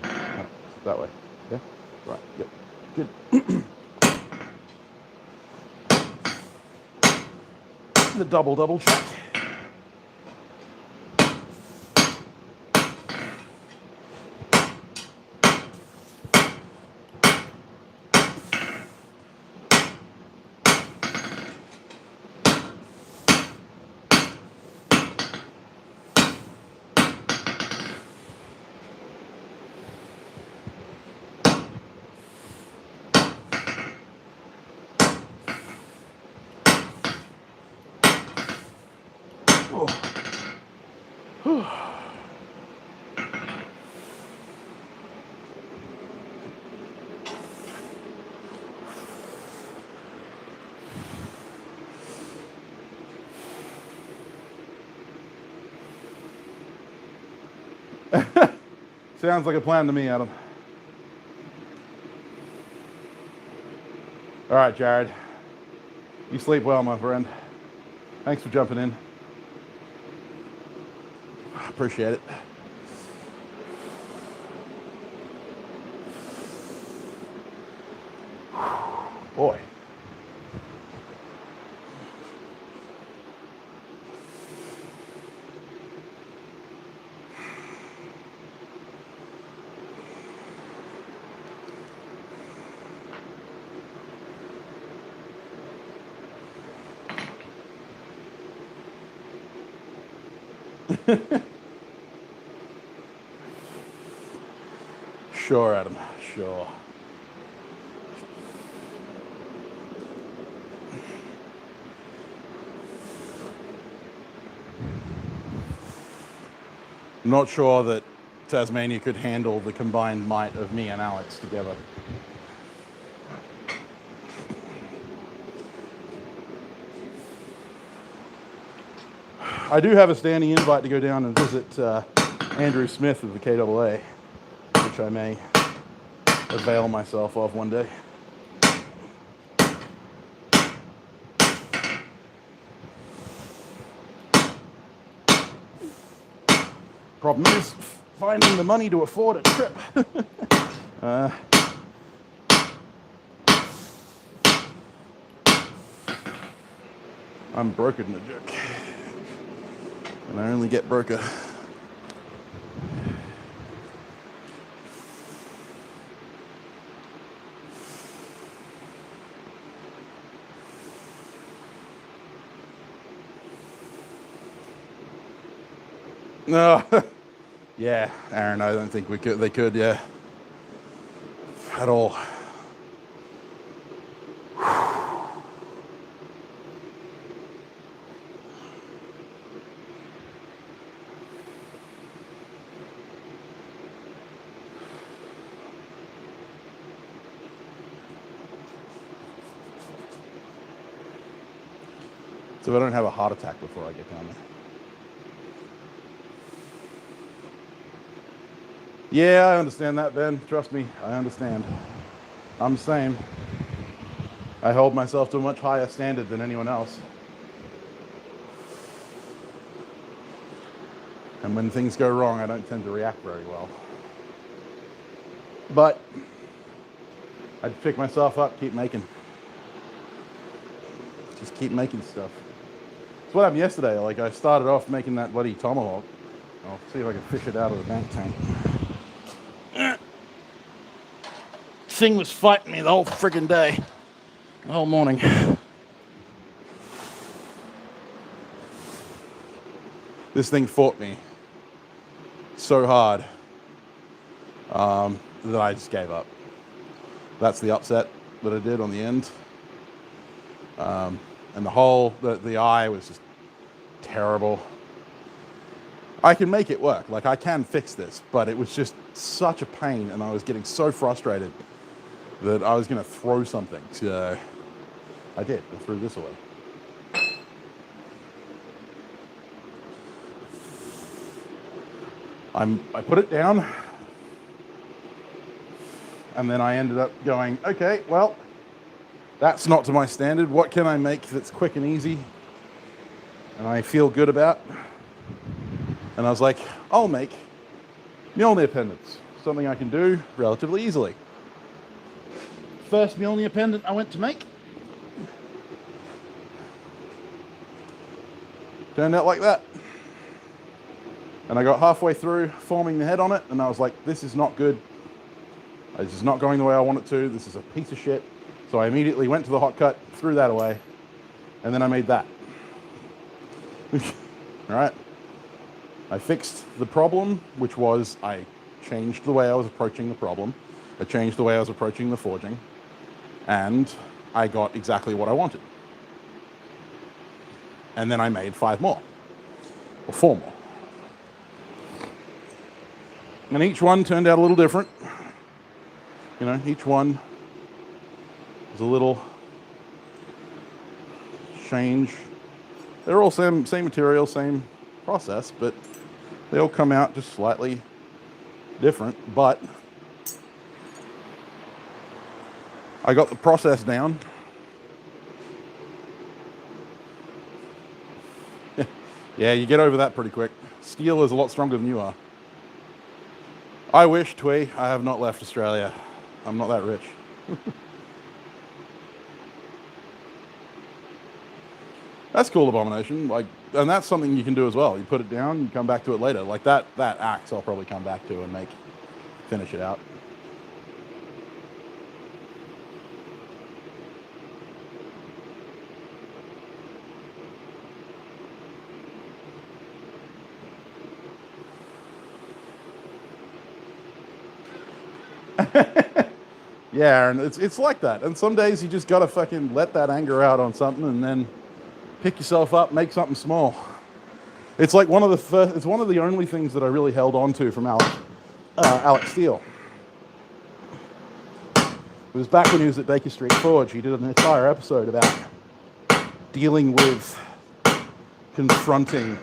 Oh, that way. Yeah. Right. Yep. Good. The double check. Sounds like a plan to me, Adam. All right, Jared. You sleep well, my friend. Thanks for jumping in. Appreciate it. Boy. Sure, Adam, sure. I'm not sure that Tasmania could handle the combined might of me and Alex together. I do have a standing invite to go down and visit Andrew Smith of the KAA, which I may avail myself of one day. Problem is finding the money to afford a trip. I'm broker than a jerk, and I only get broker. No, yeah, Aaron, I don't think we could. They could, yeah, at all. So I don't have a heart attack before I get down there. Yeah, I understand that, Ben. Trust me, I understand. I'm the same. I hold myself to a much higher standard than anyone else. And when things go wrong, I don't tend to react very well. But I'd pick myself up, keep making. Just keep making stuff. That's what happened yesterday. Like, I started off making that bloody tomahawk. I'll see if I can fish it out of the bank tank. Thing was fighting me the whole friggin' day, the whole morning. This thing fought me so hard that I just gave up. That's the upset that I did on the end. And the eye was just terrible. I can make it work, like I can fix this, but it was just such a pain and I was getting so frustrated that I was gonna throw something. So I did, I threw this away. I put it down and then I ended up going, okay, well, that's not to my standard. What can I make that's quick and easy and I feel good about? And I was like, I'll make Mjolnir pendants, something I can do relatively easily. First Mjolnir pendant I went to make turned out like that. And I got halfway through forming the head on it and I was like, this is not good. This is not going the way I want it to. This is a piece of shit. So I immediately went to the hot cut, threw that away, and then I made that. All right. I fixed the problem, which was I changed the way I was approaching the problem. I changed the way I was approaching the forging, and I got exactly what I wanted. And then I made 5 more, or 4 more. And each one turned out a little different. You know, each one was a little change. They're all same material, same process, but they all come out just slightly different. But I got the process down. Yeah, you get over that pretty quick. Steel is a lot stronger than you are. I wish, Twee, I have not left Australia. I'm not that rich. That's cool, Abomination. Like, and that's something you can do as well. You put it down, you come back to it later. Like that axe I'll probably come back to and finish it out. Yeah, and it's like that. And some days you just gotta fucking let that anger out on something and then pick yourself up, make something small. It's like one of the only things that I really held on to from Alex Steele. It was back when he was at Baker Street Forge. He did an entire episode about dealing with confronting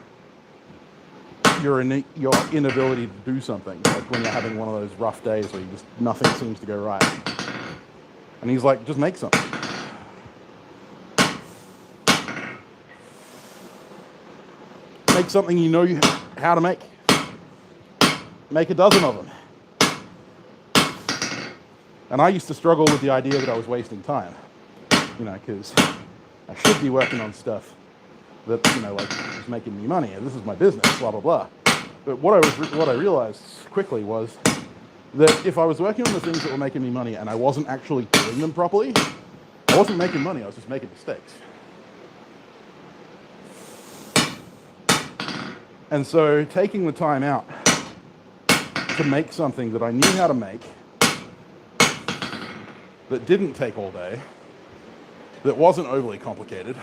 your inability to do something, like when you're having one of those rough days where nothing seems to go right. And he's like, just make something. Make something you know how to make. Make a dozen of them. And I used to struggle with the idea that I was wasting time, you know, because I should be working on stuff that, you know, like is making me money, and this is my business, blah blah blah. But what I realized quickly was that if I was working on the things that were making me money and I wasn't actually doing them properly, I wasn't making money. I was just making mistakes. And so taking the time out to make something that I knew how to make, that didn't take all day, that wasn't overly complicated,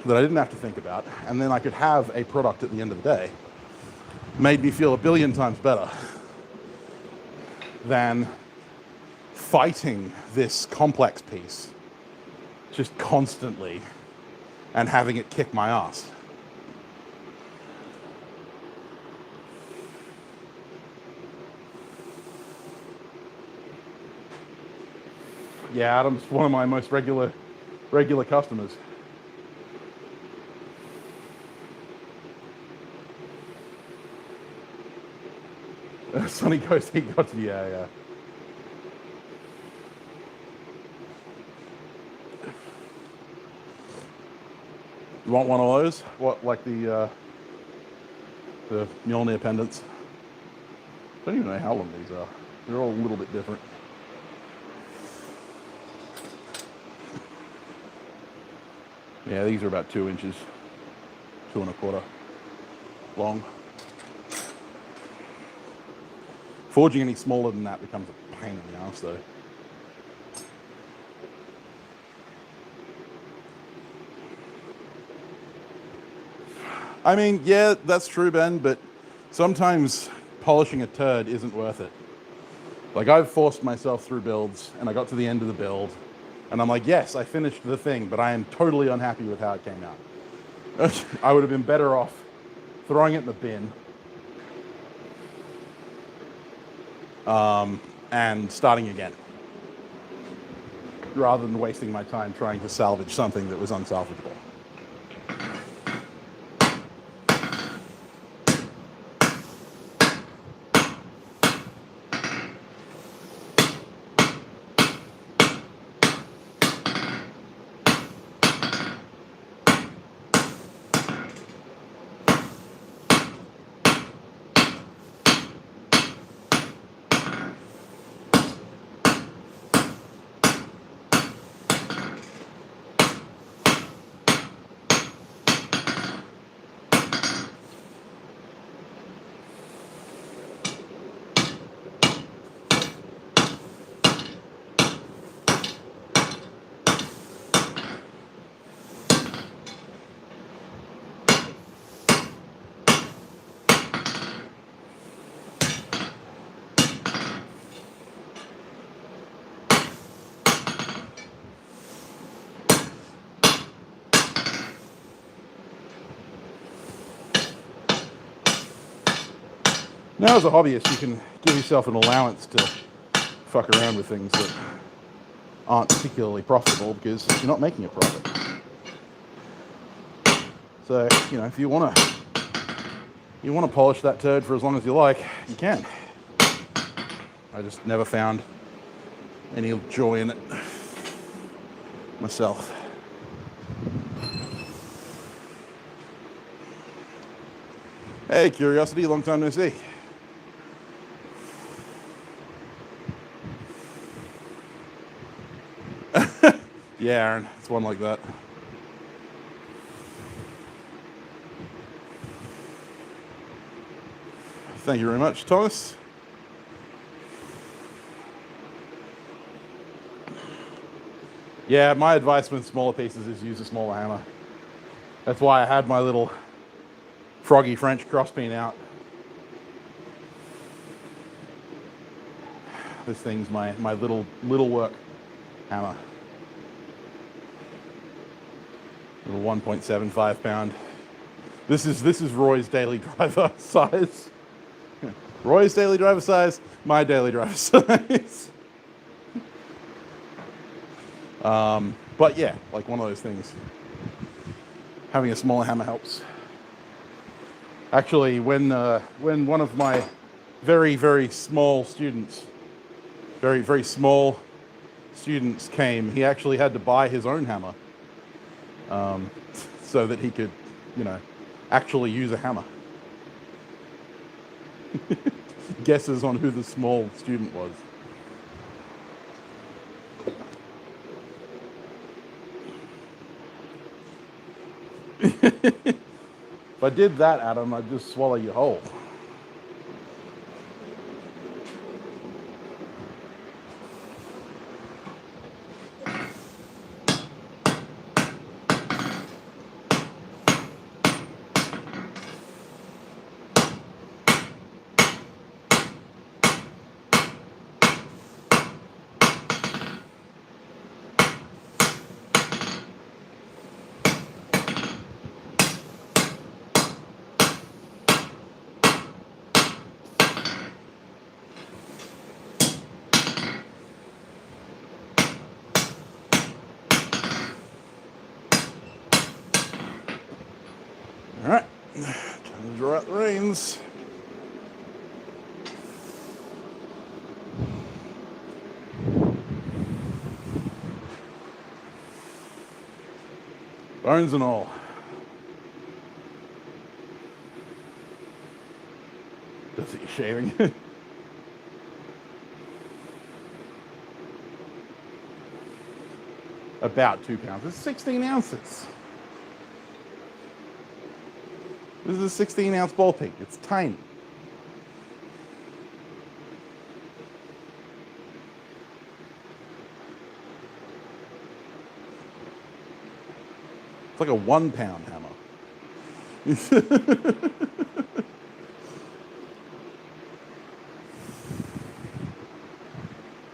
that I didn't have to think about, and then I could have a product at the end of the day, made me feel 1,000,000,000 times better than fighting this complex piece just constantly and having it kick my ass. Yeah, Adam's one of my most regular customers. Sunny Coast Heat got to, yeah. You want one of those? What, like the Mjolnir pendants? I don't even know how long these are. They're all a little bit different. Yeah, these are about 2 inches, 2 1/4 long. Forging any smaller than that becomes a pain in the ass, though. I mean, yeah, that's true, Ben, but sometimes polishing a turd isn't worth it. Like, I've forced myself through builds, and I got to the end of the build, and I'm like, yes, I finished the thing, but I am totally unhappy with how it came out. I would have been better off throwing it in the bin and starting again, rather than wasting my time trying to salvage something that was unsalvageable. Now, as a hobbyist, you can give yourself an allowance to fuck around with things that aren't particularly profitable because you're not making a profit. So, you know, if you want to polish that turd for as long as you like, you can. I just never found any joy in it myself. Hey, Curiosity, long time no see. Yeah, Aaron, it's one like that. Thank you very much, Thomas. Yeah, my advice with smaller pieces is use a smaller hammer. That's why I had my little froggy French crossbeam out. This thing's my little work hammer. Little 1.75 pound. This is Roy's daily driver size. Roy's daily driver size, my daily driver size. But yeah, like one of those things. Having a smaller hammer helps. Actually, when one of my very, very small students, very small students came, he actually had to buy his own hammer so that he could, you know, actually use a hammer. Guesses on who the small student was. If I did that, Adam, I'd just swallow you whole. All right, time to draw out the reins. Bones and all. Does it shaving? About 2 pounds. It's 16 ounces. This is a 16 ounce ball peen. It's tiny. It's like a 1 pound hammer.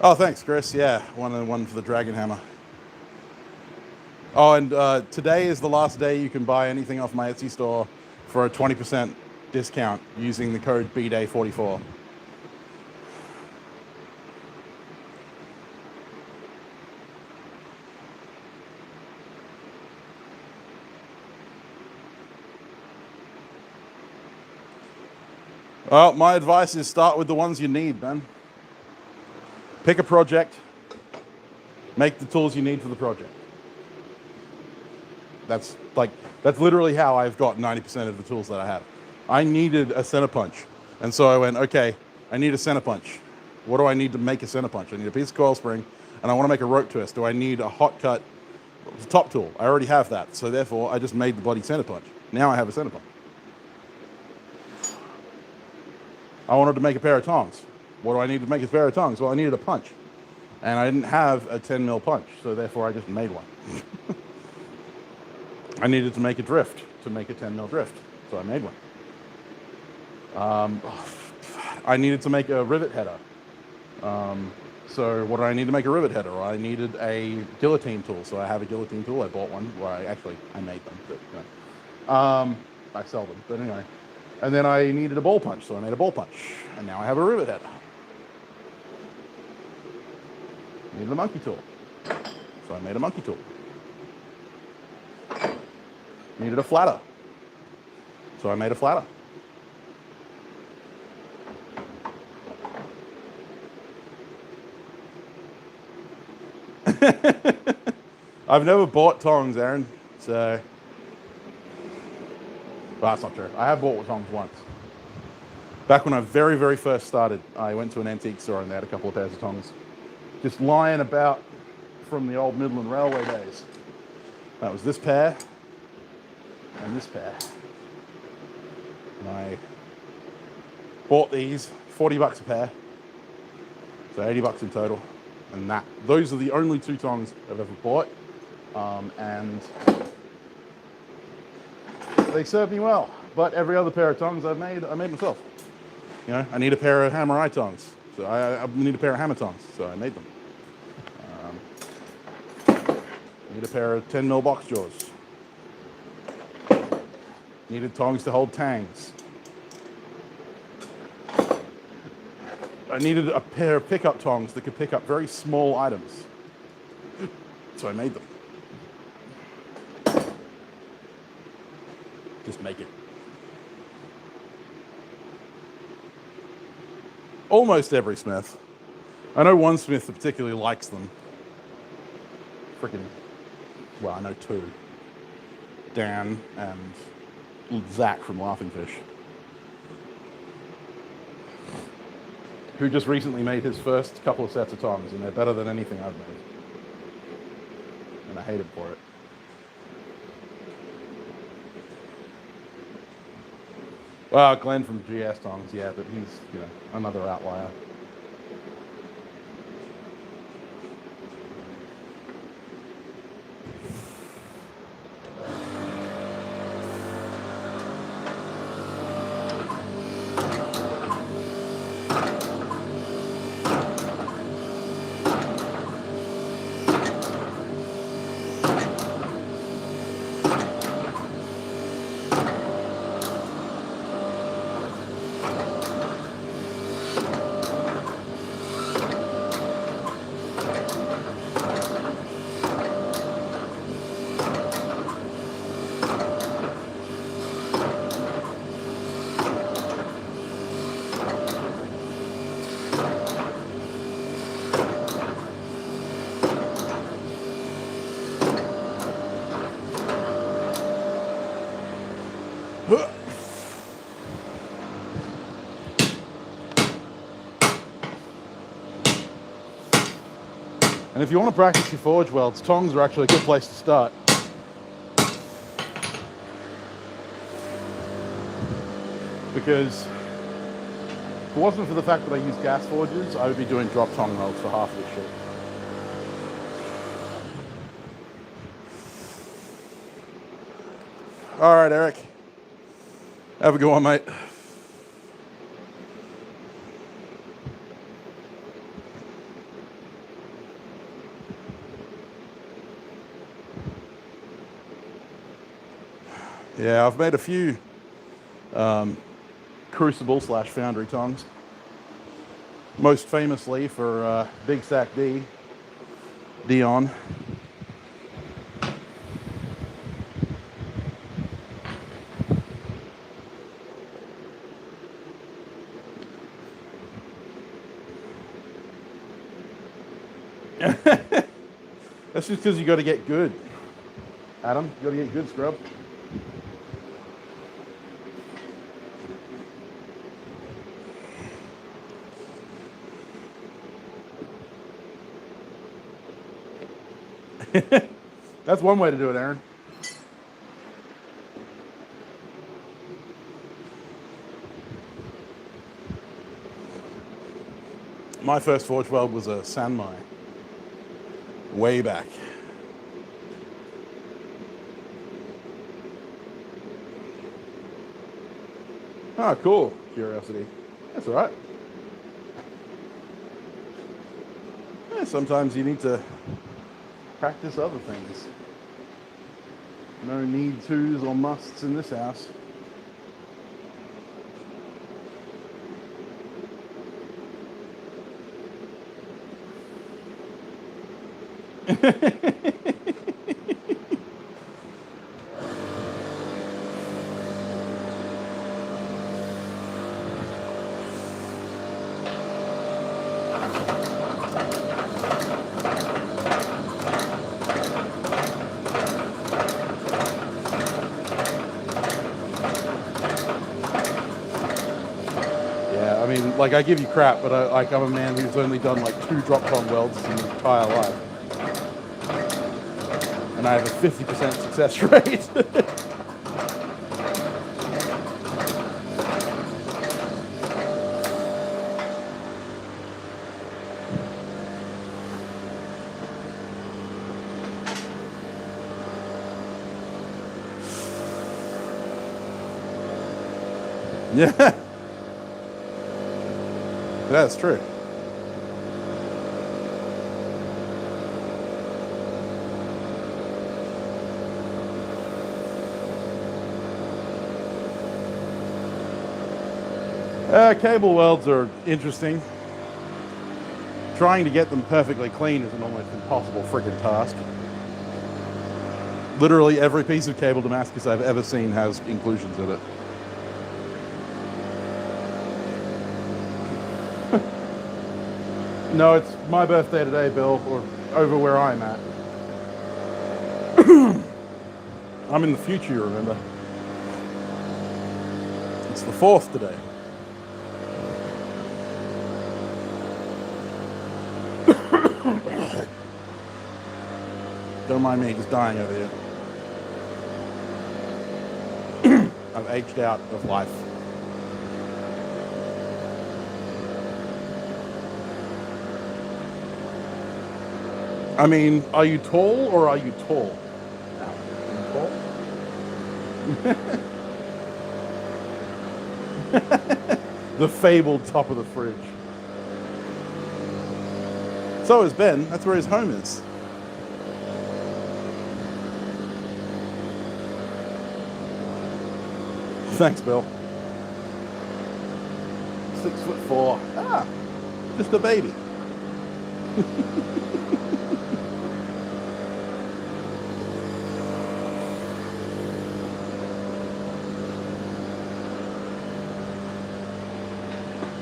Oh, thanks, Chris. Yeah, one for the dragon hammer. Oh, and today is the last day you can buy anything off my Etsy store for a 20% discount using the code BDAY44. Well, my advice is start with the ones you need, man. Pick a project, make the tools you need for the project. That's literally how I've got 90% of the tools that I have. I needed a center punch. And so I went, okay, I need a center punch. What do I need to make a center punch? I need a piece of coil spring, and I want to make a rope twist. Do I need a hot cut top tool? I already have that. So therefore, I just made the bloody center punch. Now I have a center punch. I wanted to make a pair of tongs. What do I need to make a pair of tongs? Well, I needed a punch. And I didn't have a 10 mil punch, so therefore I just made one. I needed to make a drift to make a 10 mil drift, so I made one. I needed to make a rivet header. So what do I need to make a rivet header? I needed a guillotine tool, so I have a guillotine tool. I bought one. Well, I made them. But, you know. I sell them, but anyway. And then I needed a ball punch, so I made a ball punch. And now I have a rivet head. Needed a monkey tool, so I made a monkey tool. Needed a flatter, so I made a flatter. I've never bought tongs, Aaron, so... Well, that's not true. I have bought tongs once. Back when I very, very first started, I went to an antique store and they had a couple of pairs of tongs just lying about from the old Midland Railway days. That was this pair and this pair. And I bought these, 40 bucks a pair, so 80 bucks in total. And those are the only two tongs I've ever bought, and they serve me well. But every other pair of tongs I made myself. You know, I need a pair of hammer eye tongs, so I need a pair of hammer tongs, so I made them. Need a pair of 10mm box jaws. Needed tongs to hold tangs. I needed a pair of pickup tongs that could pick up very small items, so I made them. Just make it. Almost every smith. I know one smith that particularly likes them. Well, I know two. Dan and Zach from Laughing Fish, who just recently made his first couple of sets of tongs, and they're better than anything I've made. And I hate him for it. Well, Glenn from GS Tongs, yeah, but he's, you know, another outlier. And if you want to practice your forge welds, tongs are actually a good place to start. Because if it wasn't for the fact that I use gas forges, I would be doing drop tong welds for half of this shit. All right, Eric. Have a good one, mate. Yeah, I've made a few crucible / foundry tongs. Most famously for Big Stack D, Dion. That's just because you got to get good, Adam. You got to get good, scrub. That's one way to do it, Aaron. My first forge weld was a Sanmai, way back. Oh, cool. Curiosity. That's all right. Yeah, sometimes you need to practice other things. No need tos or musts in this house. Yeah, I mean, like, I give you crap, but I'm a man who's only done like 2 drop-on welds in his entire life. And I have a 50% success rate. Yeah, that's true. Cable welds are interesting. Trying to get them perfectly clean is an almost impossible friggin' task. Literally every piece of cable Damascus I've ever seen has inclusions in it. No, it's my birthday today, Bill, or over where I'm at. I'm in the future, you remember? It's the 4th today. Don't mind me, he's dying over here. I've aged out of life. I mean, are you tall or are you tall? Are you tall? The fabled top of the fridge. So is Ben. That's where his home is. Thanks, Bill. 6'4". Ah, just a baby.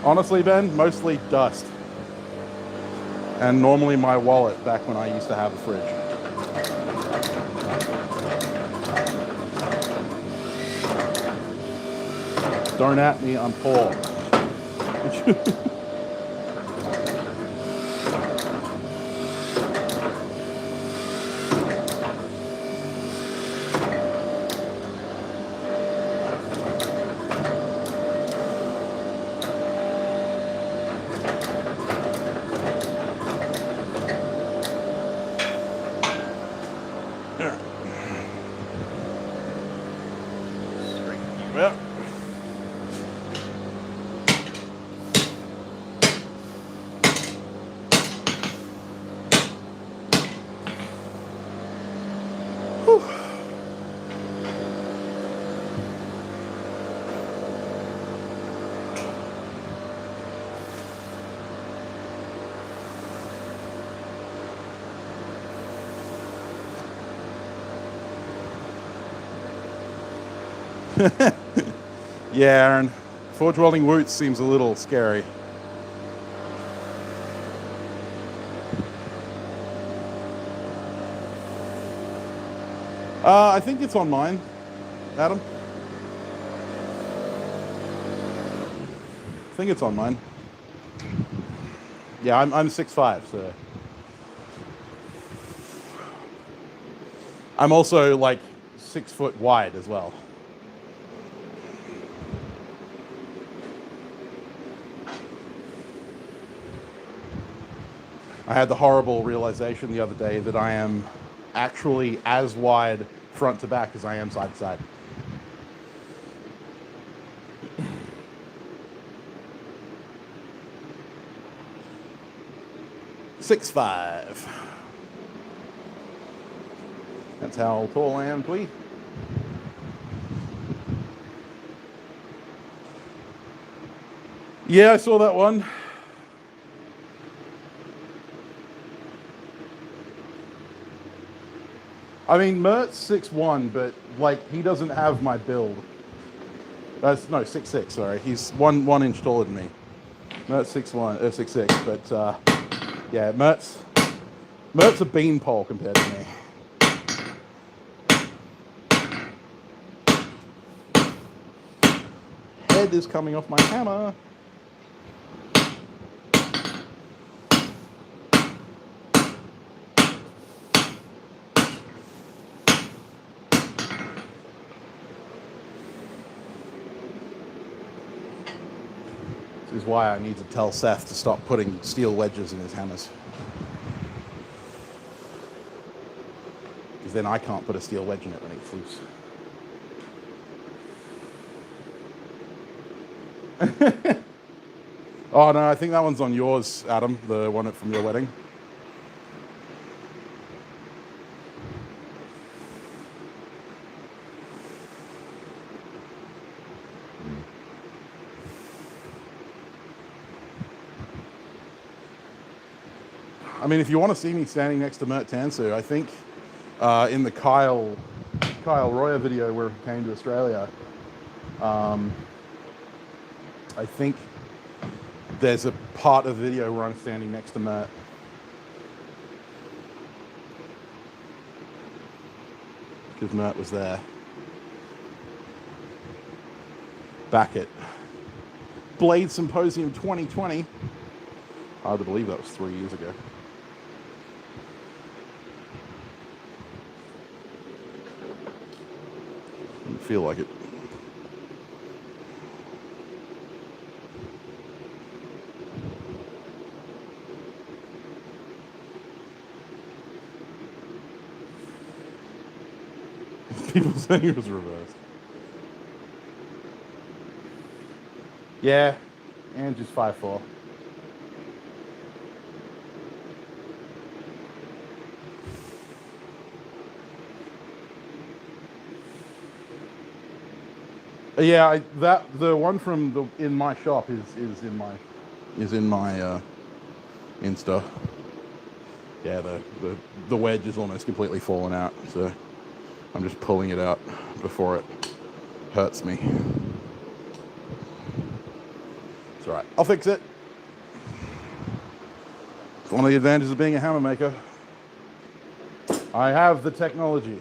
Honestly, Ben, mostly dust. And normally my wallet back when I used to have a fridge. Don't at me, I'm poor. Well, yeah, Aaron. Forge welding woots seems a little scary. I think it's on mine, Adam. I think it's on mine. Yeah, I'm 6'5", so I'm also like 6 foot wide as well. I had the horrible realization the other day that I am actually as wide front to back as I am side to side. "6'5". That's how tall I am, Twee. Yeah, I saw that one. I mean, Mert's 6'1", but like he doesn't have my build. That's no 6'6". Sorry, he's one inch taller than me. Mert's 6'1", 6'6", but yeah, Mert's a beanpole compared to me. Head is coming off my hammer. This is why I need to tell Seth to stop putting steel wedges in his hammers. Because then I can't put a steel wedge in it when it's loose. Oh no, I think that one's on yours, Adam, the one from your wedding. I mean, if you want to see me standing next to Mert Tansu, I think in the Kyle Royer video where he came to Australia, I think there's a part of the video where I'm standing next to Mert. Because Mert was there. Back at Blade Symposium 2020. Hard to believe that was 3 years ago. Didn't feel like it. People saying it was reversed. Yeah, and just 5'4". Yeah, the one from in my shop is in my Insta. Yeah, the wedge is almost completely fallen out, so I'm just pulling it out before it hurts me. It's alright, I'll fix it. It's one of the advantages of being a hammer maker. I have the technology.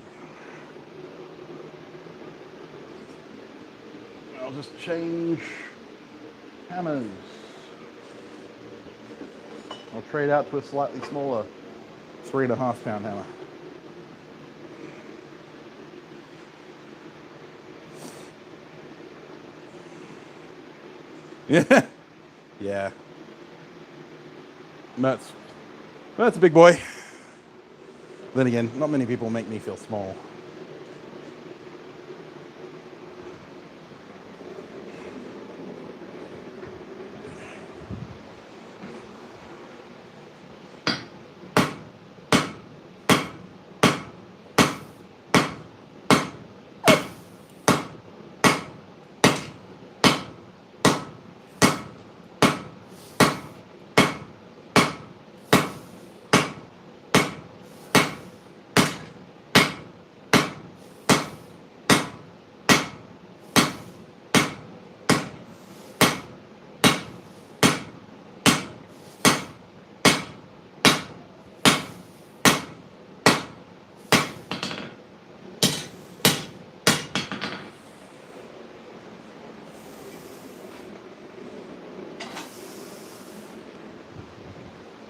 I'll just change hammers. I'll trade out to a slightly smaller 3.5 pound hammer. Yeah. Yeah. Mert's a big boy. Then again, not many people make me feel small.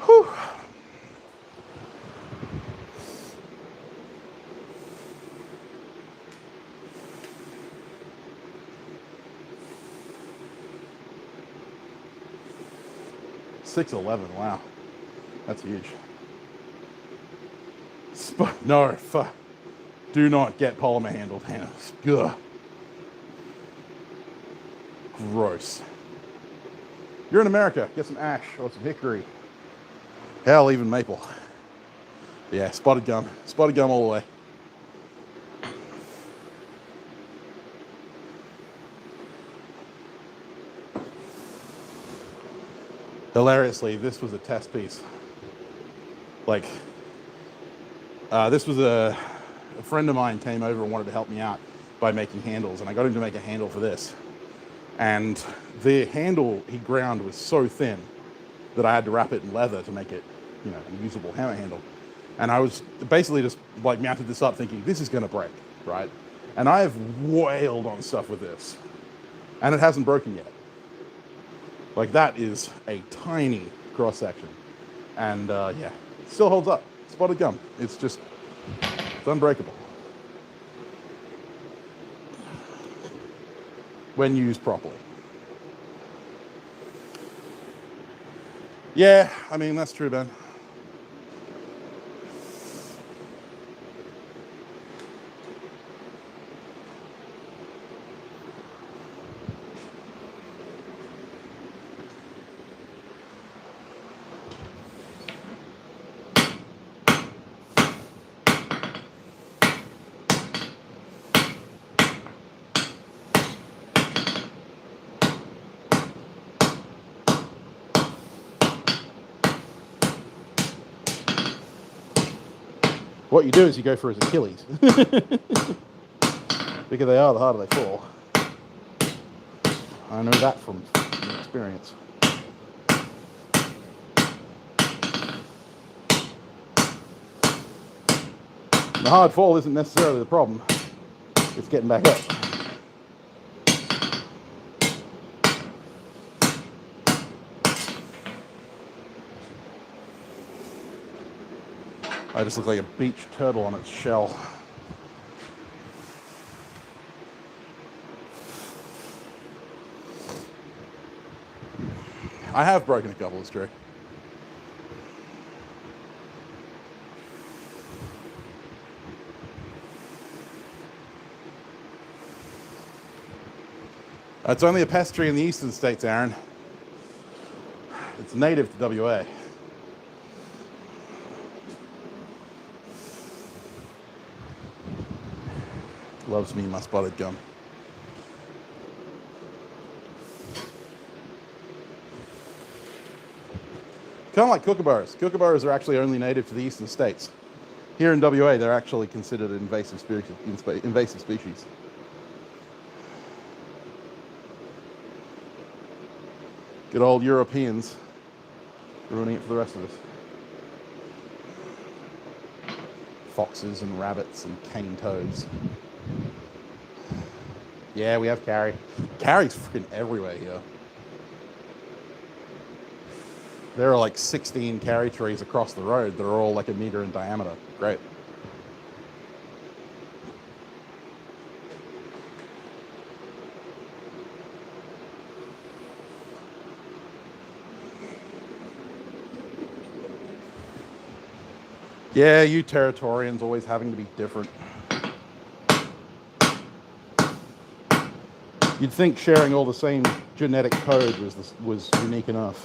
Whew. $6.11, wow, that's huge. No, do not get polymer handled hammers. Ugh. Gross. You're in America, get some ash or some hickory. Hell, even maple. Yeah, spotted gum all the way. Hilariously, this was a test piece. Like, this was a a friend of mine came over and wanted to help me out by making handles, and I got him to make a handle for this. And the handle he ground was so thin that I had to wrap it in leather to make it, a usable hammer handle. And I was basically just like mounted this up thinking, this is gonna break, right? And I have wailed on stuff with this, and it hasn't broken yet. Like, that is a tiny cross section. And yeah, it still holds up. Spotted gum. It's unbreakable when used properly. Yeah, I mean, that's true, Ben. What you do is you go for his Achilles. The bigger they are, the harder they fall. I know that from experience. The hard fall isn't necessarily the problem. It's getting back up. I just look like a beach turtle on its shell. I have broken a couple, it's true. It's only a pest tree in the eastern states, Aaron. It's native to WA. Loves me my spotted gum. Kind of like kookaburras. Kookaburras are actually only native to the eastern states. Here in WA, they're actually considered an invasive species. Good old Europeans ruining it for the rest of us. Foxes and rabbits and cane toads. Yeah, we have carry. Carry's freaking everywhere here. There are like 16 carry trees across the road that are all like a meter in diameter. Great. Yeah, you Territorians always having to be different. You'd think sharing all the same genetic code was unique enough.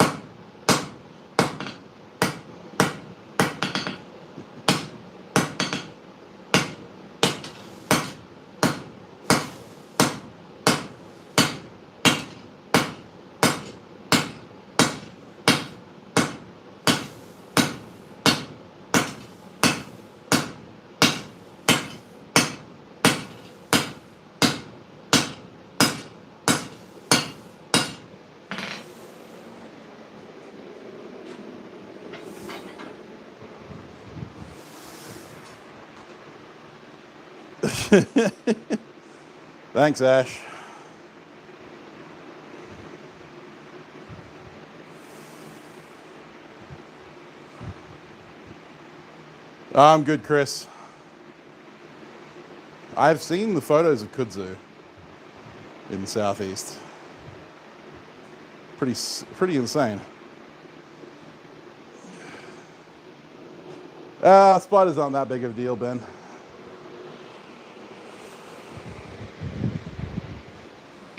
Thanks, Ash. I'm good, Chris. I've seen the photos of kudzu in the southeast. Pretty insane. Spiders aren't that big of a deal, Ben.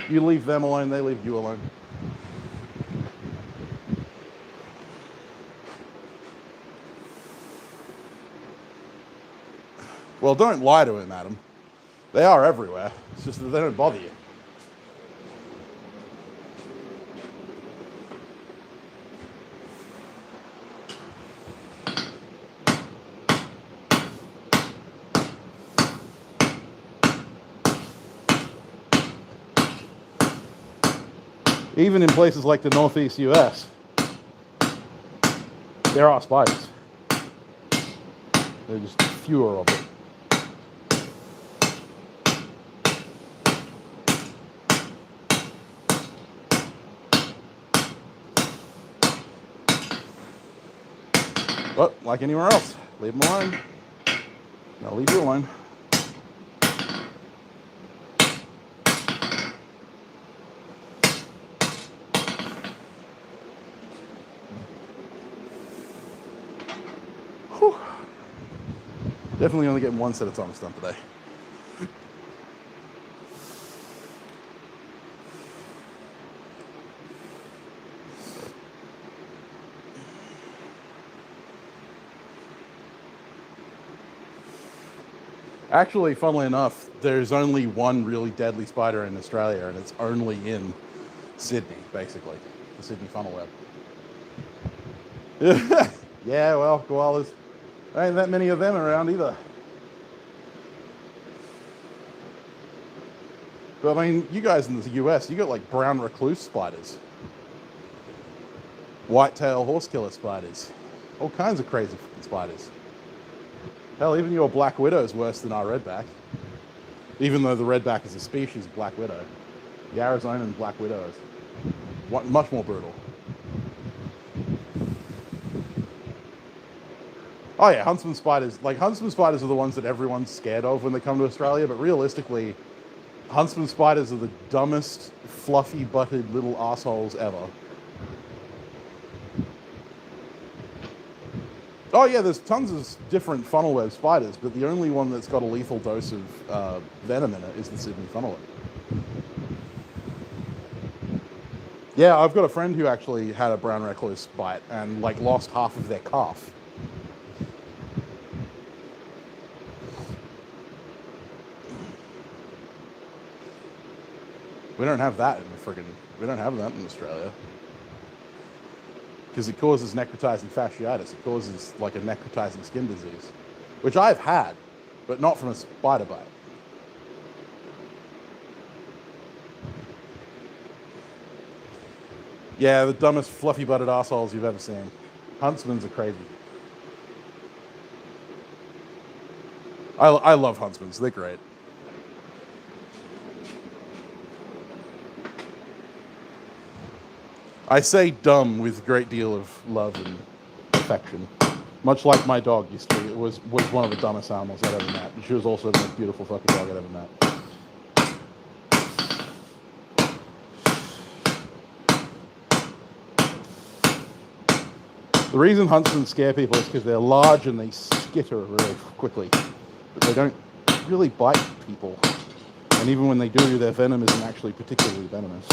You leave them alone, they leave you alone. Well, don't lie to him, Adam. They are everywhere. It's just that they don't bother you. Even in places like the northeast US, there are spiders. There are just fewer of them. But like anywhere else, leave them alone. They'll leave you alone. Whew. Definitely only getting one set of tongs done today. Actually, funnily enough, there's only one really deadly spider in Australia, and it's only in Sydney, basically. The Sydney funnel web. Yeah, well, koalas. There ain't that many of them around either. But I mean, you guys in the US, you got like brown recluse spiders, white-tailed horse-killer spiders, all kinds of crazy fucking spiders. Hell, even your black widow is worse than our redback. Even though the redback is a species of black widow. The Arizonan black widow is much more brutal. Oh yeah, huntsman spiders. Like, huntsman spiders are the ones that everyone's scared of when they come to Australia, but realistically, huntsman spiders are the dumbest, fluffy-butted little assholes ever. Oh yeah, there's tons of different funnel web spiders, but the only one that's got a lethal dose of venom in it is the Sydney funnel web. Yeah, I've got a friend who actually had a brown recluse bite and like lost half of their calf. We don't have that in Australia. Because it causes necrotizing fasciitis. It causes like a necrotizing skin disease, which I've had, but not from a spider bite. Yeah, the dumbest fluffy-butted assholes you've ever seen. Huntsmans are crazy. I love huntsmans. They're great. I say dumb with a great deal of love and affection. Much like my dog used to be. It was one of the dumbest animals I'd ever met. And she was also the most beautiful fucking dog I'd ever met. The reason huntsmen scare people is because they're large and they skitter really quickly. But they don't really bite people. And even when they do, their venom isn't actually particularly venomous.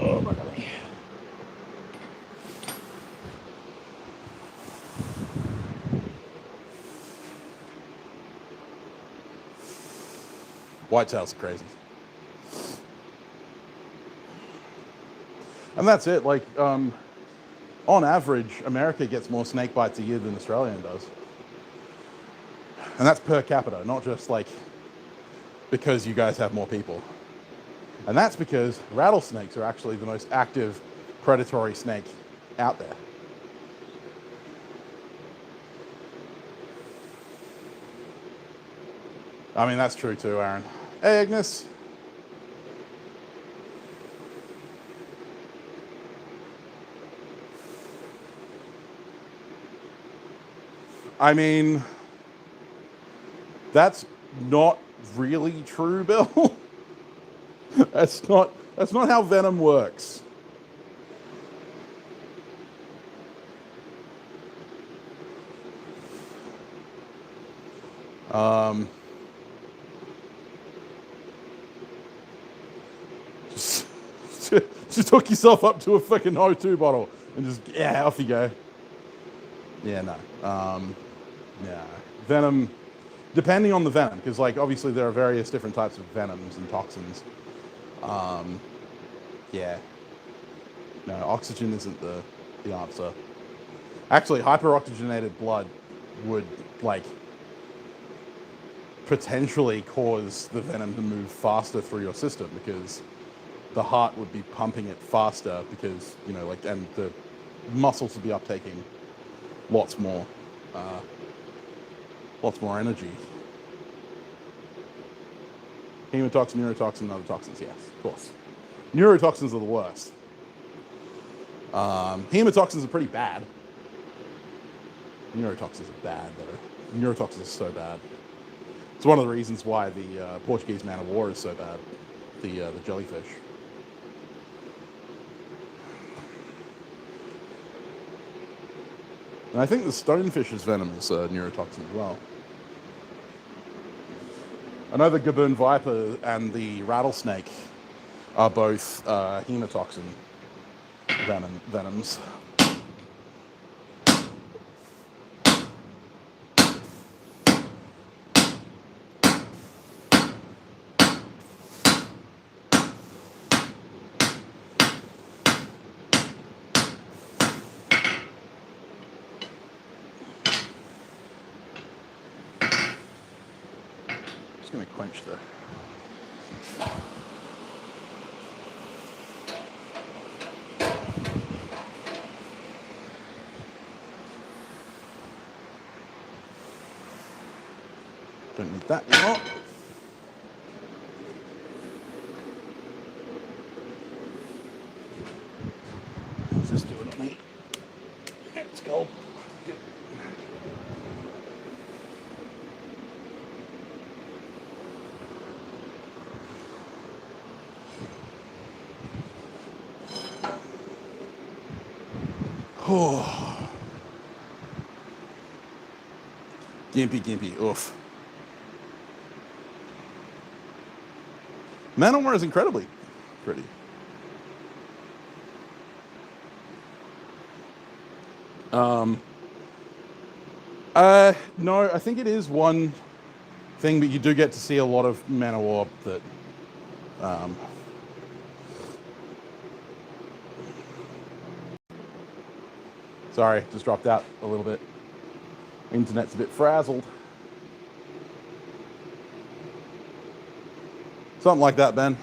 Oh my God. Whitetails are crazy. And that's it. Like, on average, America gets more snake bites a year than Australia does. And that's per capita, not just like because you guys have more people. And that's because rattlesnakes are actually the most active predatory snake out there. I mean, that's true too, Aaron. Hey, Agnes. I mean, that's not really true, Bill. That's not how venom works. Just hook yourself up to a fucking O2 bottle and just, yeah, off you go. Yeah, no. Yeah. Venom, depending on the venom, because, like, obviously there are various different types of venoms and toxins. Yeah. No, oxygen isn't the answer. Actually, hyperoxygenated blood would, like, potentially cause the venom to move faster through your system because the heart would be pumping it faster because, you know, like, and the muscles would be uptaking lots more energy. Hemotoxin, neurotoxin, and other toxins, yes, of course. Neurotoxins are the worst. Hemotoxins are pretty bad. Neurotoxins are bad, though. Neurotoxins are so bad. It's one of the reasons why the Portuguese man of war is so bad. The jellyfish. And I think the stonefish's venom is a neurotoxin as well. I know the gaboon viper and the rattlesnake are both hemotoxin venoms. Just going to quench the... Don't need that anymore. Let's just do it on me. Let's go. Good. Oh. Gimpy, oof. Manowar is incredibly pretty. No, I think it is one thing, but you do get to see a lot of Manowar that, sorry, just dropped out a little bit. Internet's a bit frazzled. Something like that, Ben.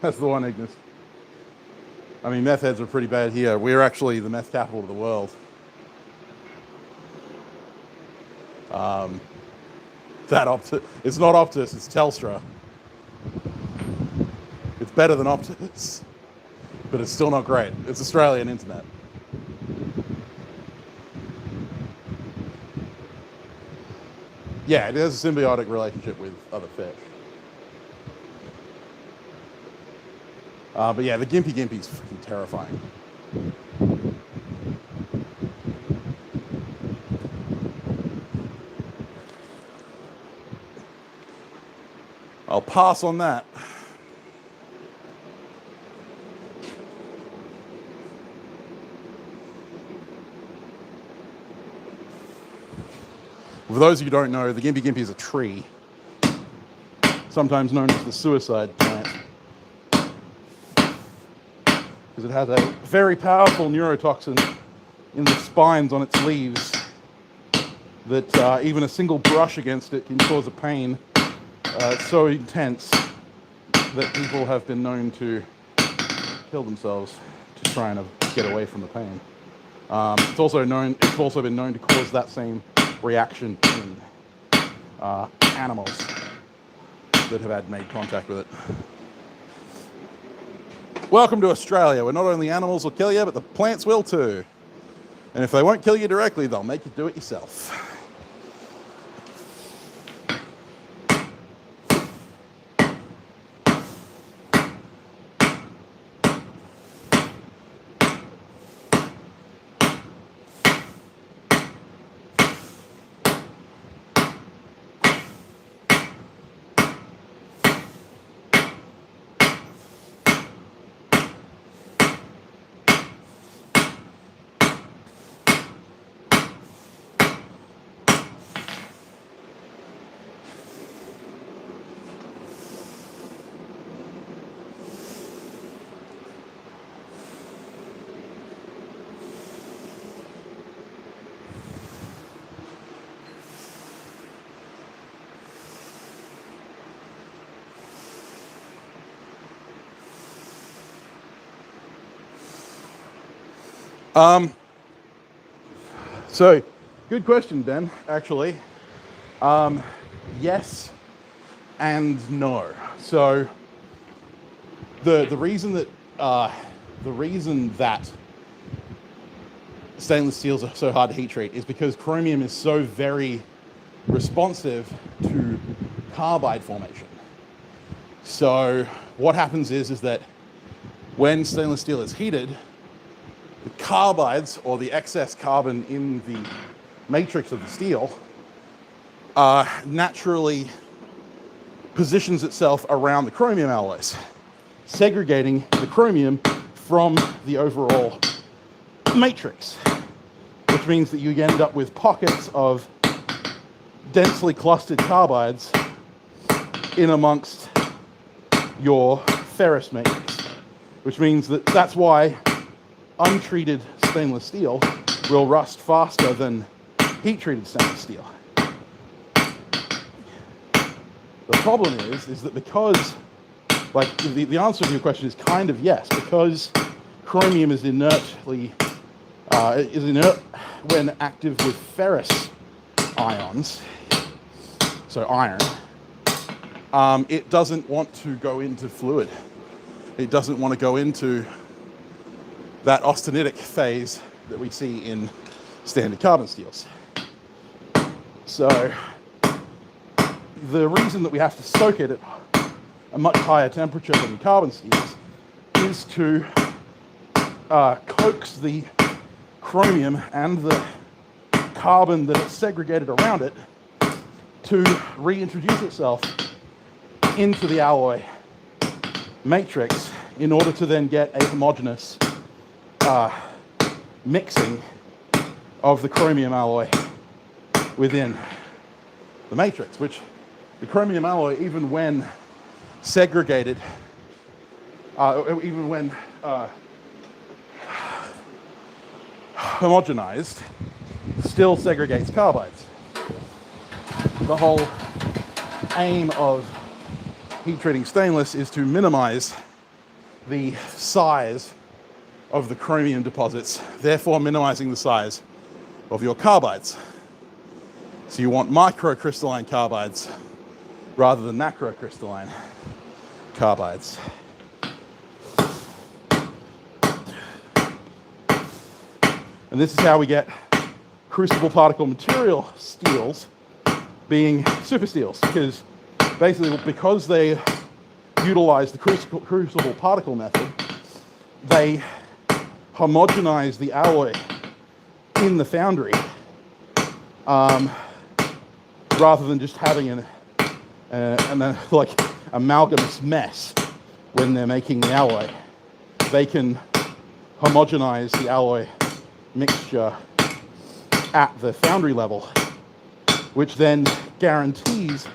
That's the one, Ignis. I mean, meth heads are pretty bad here. We're actually the meth capital of the world. It's not Optus, it's Telstra. It's better than Optus, but it's still not great. It's Australian internet. Yeah, it has a symbiotic relationship with other fish. But yeah, the Gimpy is freaking terrifying. I'll pass on that. For those of you who don't know, the Gimpy is a tree, sometimes known as the suicide plant, because it has a very powerful neurotoxin in the spines on its leaves that even a single brush against it can cause a pain so intense that people have been known to kill themselves to try and get away from the pain. It's also been known to cause that same reaction in animals that have had made contact with it. Welcome to Australia, where not only animals will kill you, but the plants will too. And if they won't kill you directly, they'll make you do it yourself. So, good question, Ben, actually. Yes and no. So, the reason that stainless steels are so hard to heat treat is because chromium is so very responsive to carbide formation. So what happens is that when stainless steel is heated, the carbides, or the excess carbon in the matrix of the steel, naturally positions itself around the chromium alloys, segregating the chromium from the overall matrix, which means that you end up with pockets of densely clustered carbides in amongst your ferrous matrix, which means that that's why untreated stainless steel will rust faster than heat-treated stainless steel. The problem is that because, like, the answer to your question is kind of yes, because chromium is inert when active with ferrous ions, so iron. It doesn't want to go into fluid. It doesn't want to go into that austenitic phase that we see in standard carbon steels. So the reason that we have to soak it at a much higher temperature than carbon steels is to coax the chromium and the carbon that is segregated around it to reintroduce itself into the alloy matrix in order to then get a homogeneous mixing of the chromium alloy within the matrix, which the chromium alloy, even when segregated, even when homogenized, still segregates carbides. The whole aim of heat treating stainless is to minimize the size of the chromium deposits, therefore minimizing the size of your carbides. So you want microcrystalline carbides rather than macrocrystalline carbides. And this is how we get crucible particle material steels being super steels, because basically because they utilize the crucible particle method, they homogenize the alloy in the foundry rather than just having an amalgamous mess when they're making the alloy. They can homogenize the alloy mixture at the foundry level, which then guarantees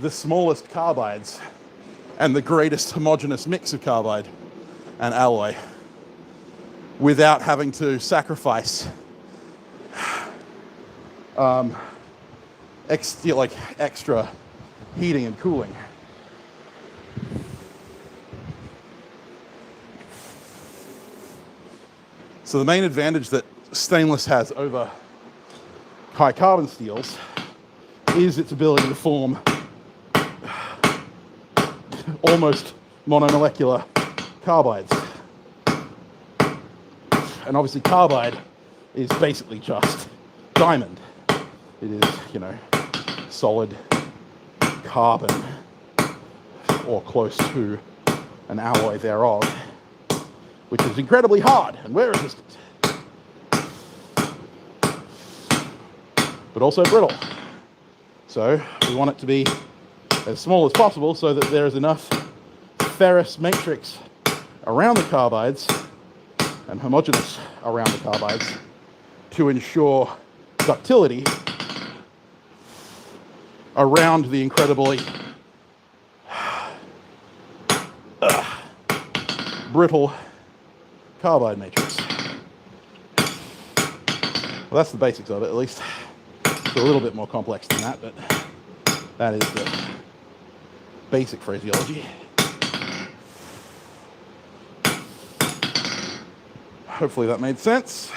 the smallest carbides and the greatest homogeneous mix of carbide and alloy without having to sacrifice extra heating and cooling. So the main advantage that stainless has over high carbon steels is its ability to form almost monomolecular carbides. And obviously carbide is basically just diamond. It is, solid carbon or close to an alloy thereof, which is incredibly hard and wear resistant, but also brittle. So we want it to be as small as possible so that there is enough ferrous matrix around the carbides and homogeneous around the carbides to ensure ductility around the incredibly brittle carbide matrix. Well, that's the basics of it, at least. It's a little bit more complex than that, but that is the basic phraseology. Hopefully that made sense.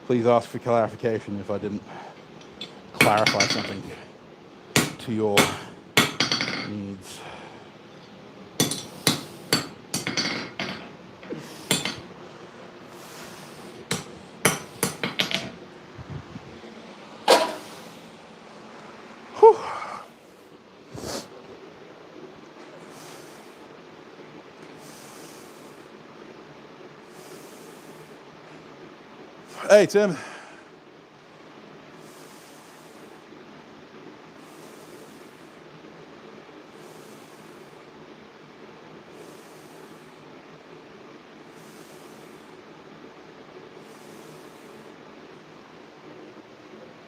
Please ask for clarification if I didn't clarify something to your needs. Whew. Hey, Tim.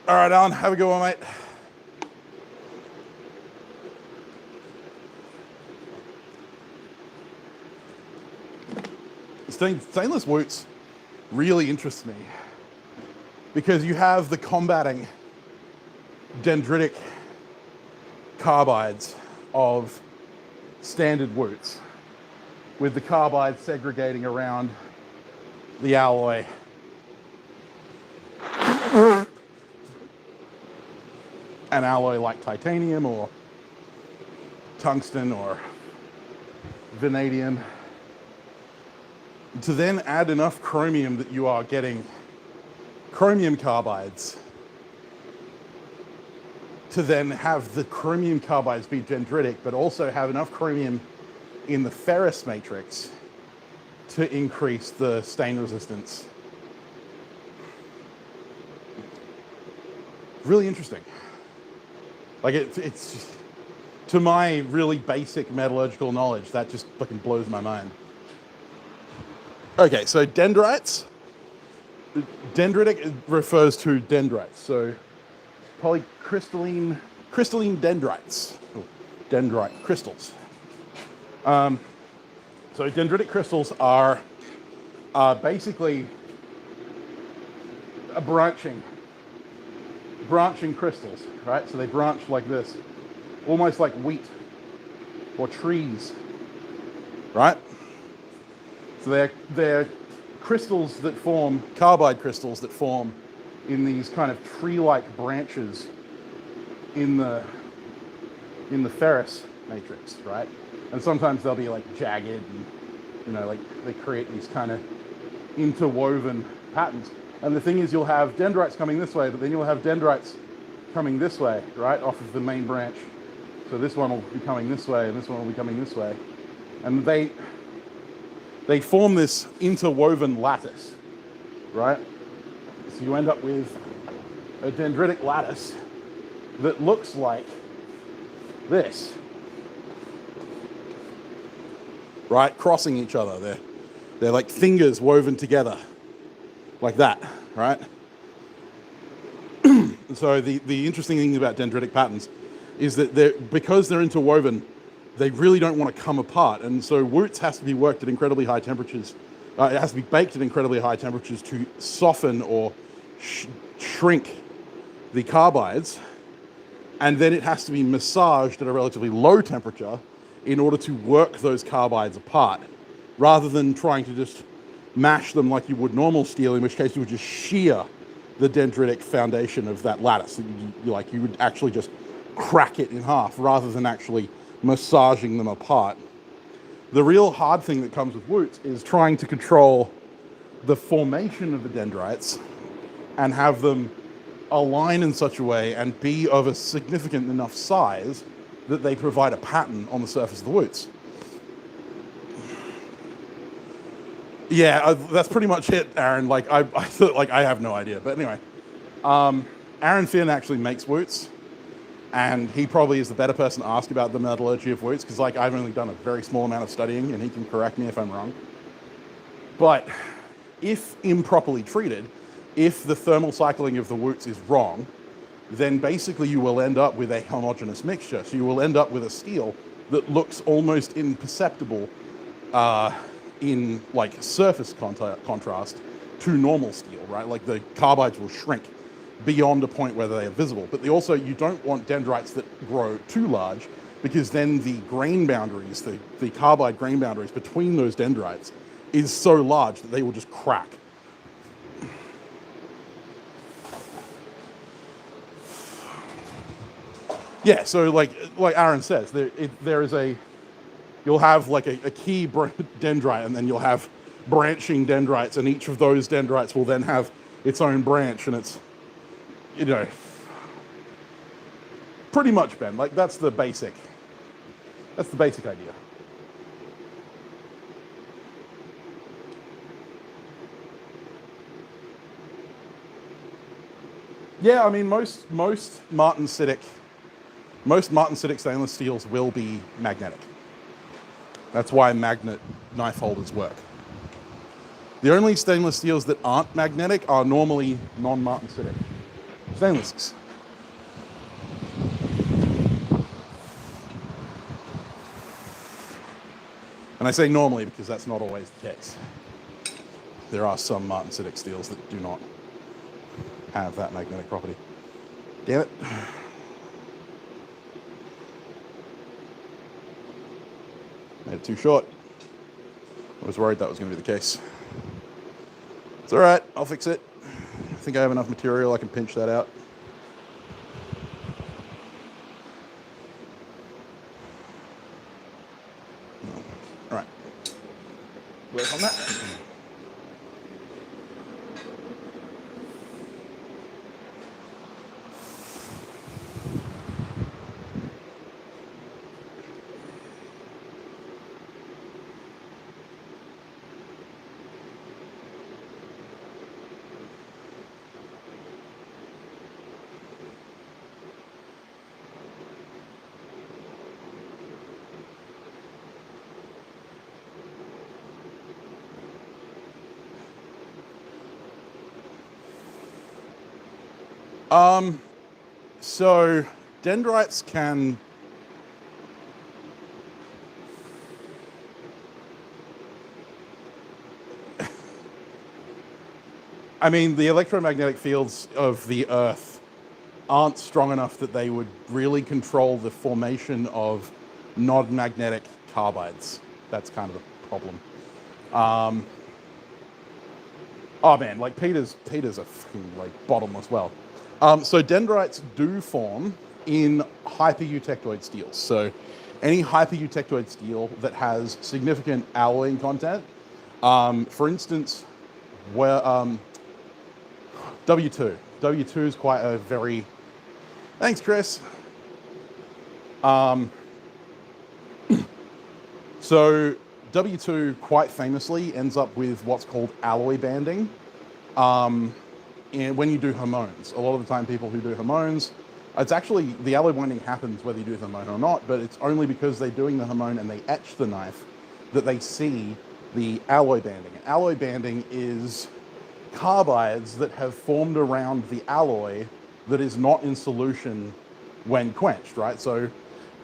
All right, Alan, have a good one, mate. Stainless woots really interests me because you have the combating dendritic carbides of standard woots, with the carbides segregating around the alloy. An alloy like titanium or tungsten or vanadium, to then add enough chromium that you are getting chromium carbides, to then have the chromium carbides be dendritic, but also have enough chromium in the ferrous matrix to increase the stain resistance. Really interesting. Like it's just, to my really basic metallurgical knowledge, that just fucking blows my mind. Okay, so dendrites. Dendritic refers to dendrites, so polycrystalline dendrites, dendrite crystals. So dendritic crystals are basically a branching crystals, right? So they branch like this, almost like wheat or trees, right? So they're crystals that form, carbide crystals that form in these kind of tree-like branches in the ferrous matrix, right? And sometimes they'll be like jagged and, you know, like they create these kind of interwoven patterns. And the thing is, you'll have dendrites coming this way, but then you'll have dendrites coming this way, right, off of the main branch. So this one will be coming this way, and this one will be coming this way. And they form this interwoven lattice, right? So you end up with a dendritic lattice that looks like this, right? Crossing each other. They're like fingers woven together, like that, right? So the interesting thing about dendritic patterns is that because they're interwoven, they really don't want to come apart. And so woots has to be worked at incredibly high temperatures. It has to be baked at incredibly high temperatures to soften or shrink the carbides. And then it has to be massaged at a relatively low temperature in order to work those carbides apart, rather than trying to just mash them like you would normal steel, in which case you would just shear the dendritic foundation of that lattice. You would actually just crack it in half rather than actually massaging them apart. The real hard thing that comes with woots is trying to control the formation of the dendrites and have them align in such a way and be of a significant enough size that they provide a pattern on the surface of the woods. Yeah, that's pretty much it, Aaron. Like I thought, like I have no idea, but anyway, Aaron Finn actually makes woots, and he probably is the better person to ask about the metallurgy of woots, because like I've only done a very small amount of studying, and he can correct me if I'm wrong. But if improperly treated, if the thermal cycling of the woots is wrong, then basically you will end up with a homogeneous mixture. So you will end up with a steel that looks almost imperceptible in like surface contrast to normal steel, right? Like the carbides will shrink beyond a point where they are visible. But you don't want dendrites that grow too large, because then the grain boundaries, the carbide grain boundaries between those dendrites is so large that they will just crack. Yeah, so like Aaron says, you'll have like a key dendrite, and then you'll have branching dendrites, and each of those dendrites will then have its own branch, and it's, pretty much, Ben. Like that's the basic idea. Yeah, I mean most martensitic stainless steels will be magnetic. That's why magnet knife holders work. The only stainless steels that aren't magnetic are normally non-martensitic stainlesses. And I say normally because that's not always the case. There are some martensitic steels that do not have that magnetic property. Damn it. Made it too short. I was worried that was going to be the case. It's all right, I'll fix it. I think I have enough material, I can pinch that out. All right, work on that. So dendrites can I mean, the electromagnetic fields of the Earth aren't strong enough that they would really control the formation of non-magnetic carbides. That's kind of the problem. Oh man, like Peter's a fucking like bottomless well. So dendrites do form in hypereutectoid steels. So any hypereutectoid steel that has significant alloying content, for instance, where W2 is quite a very, thanks Chris. So W2 quite famously ends up with what's called alloy banding. And when you do hormones, a lot of the time people who do hormones, it's actually, the alloy binding happens whether you do the hormone or not, but it's only because they're doing the hormone and they etch the knife that they see the alloy banding. Alloy banding is carbides that have formed around the alloy that is not in solution when quenched, right? So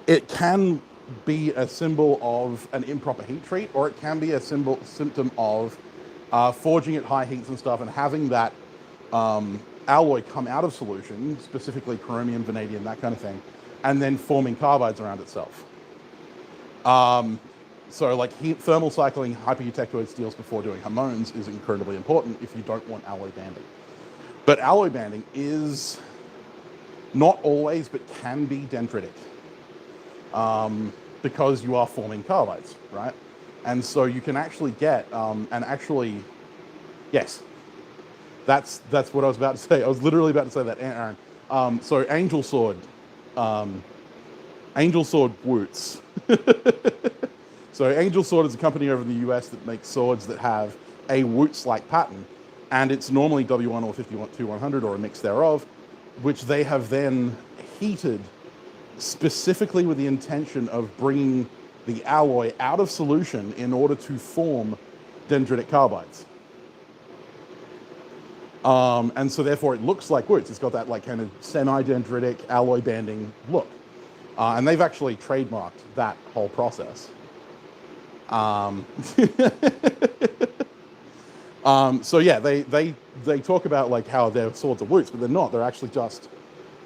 it can be a symbol of an improper heat treat, or it can be a symptom of forging at high heats and stuff and having that alloy come out of solution, specifically chromium, vanadium, that kind of thing, and then forming carbides around itself. So like thermal cycling hypereutectoid steels before doing hormones is incredibly important if you don't want alloy banding. But alloy banding is not always, but can be dendritic, because you are forming carbides, right? And so you can actually get, and actually Yes, that's what I was about to say. I was literally about to say that, Aaron. So Angel Sword Woots. So Angel Sword is a company over in the US that makes swords that have a Woots-like pattern, and it's normally W1 or 52-100 or a mix thereof, which they have then heated specifically with the intention of bringing the alloy out of solution in order to form dendritic carbides. And so therefore it looks like Woots. It's got that like kind of semi-dendritic alloy banding look. And they've actually trademarked that whole process. So yeah, they talk about like how their swords are Woots, but they're not. They're actually just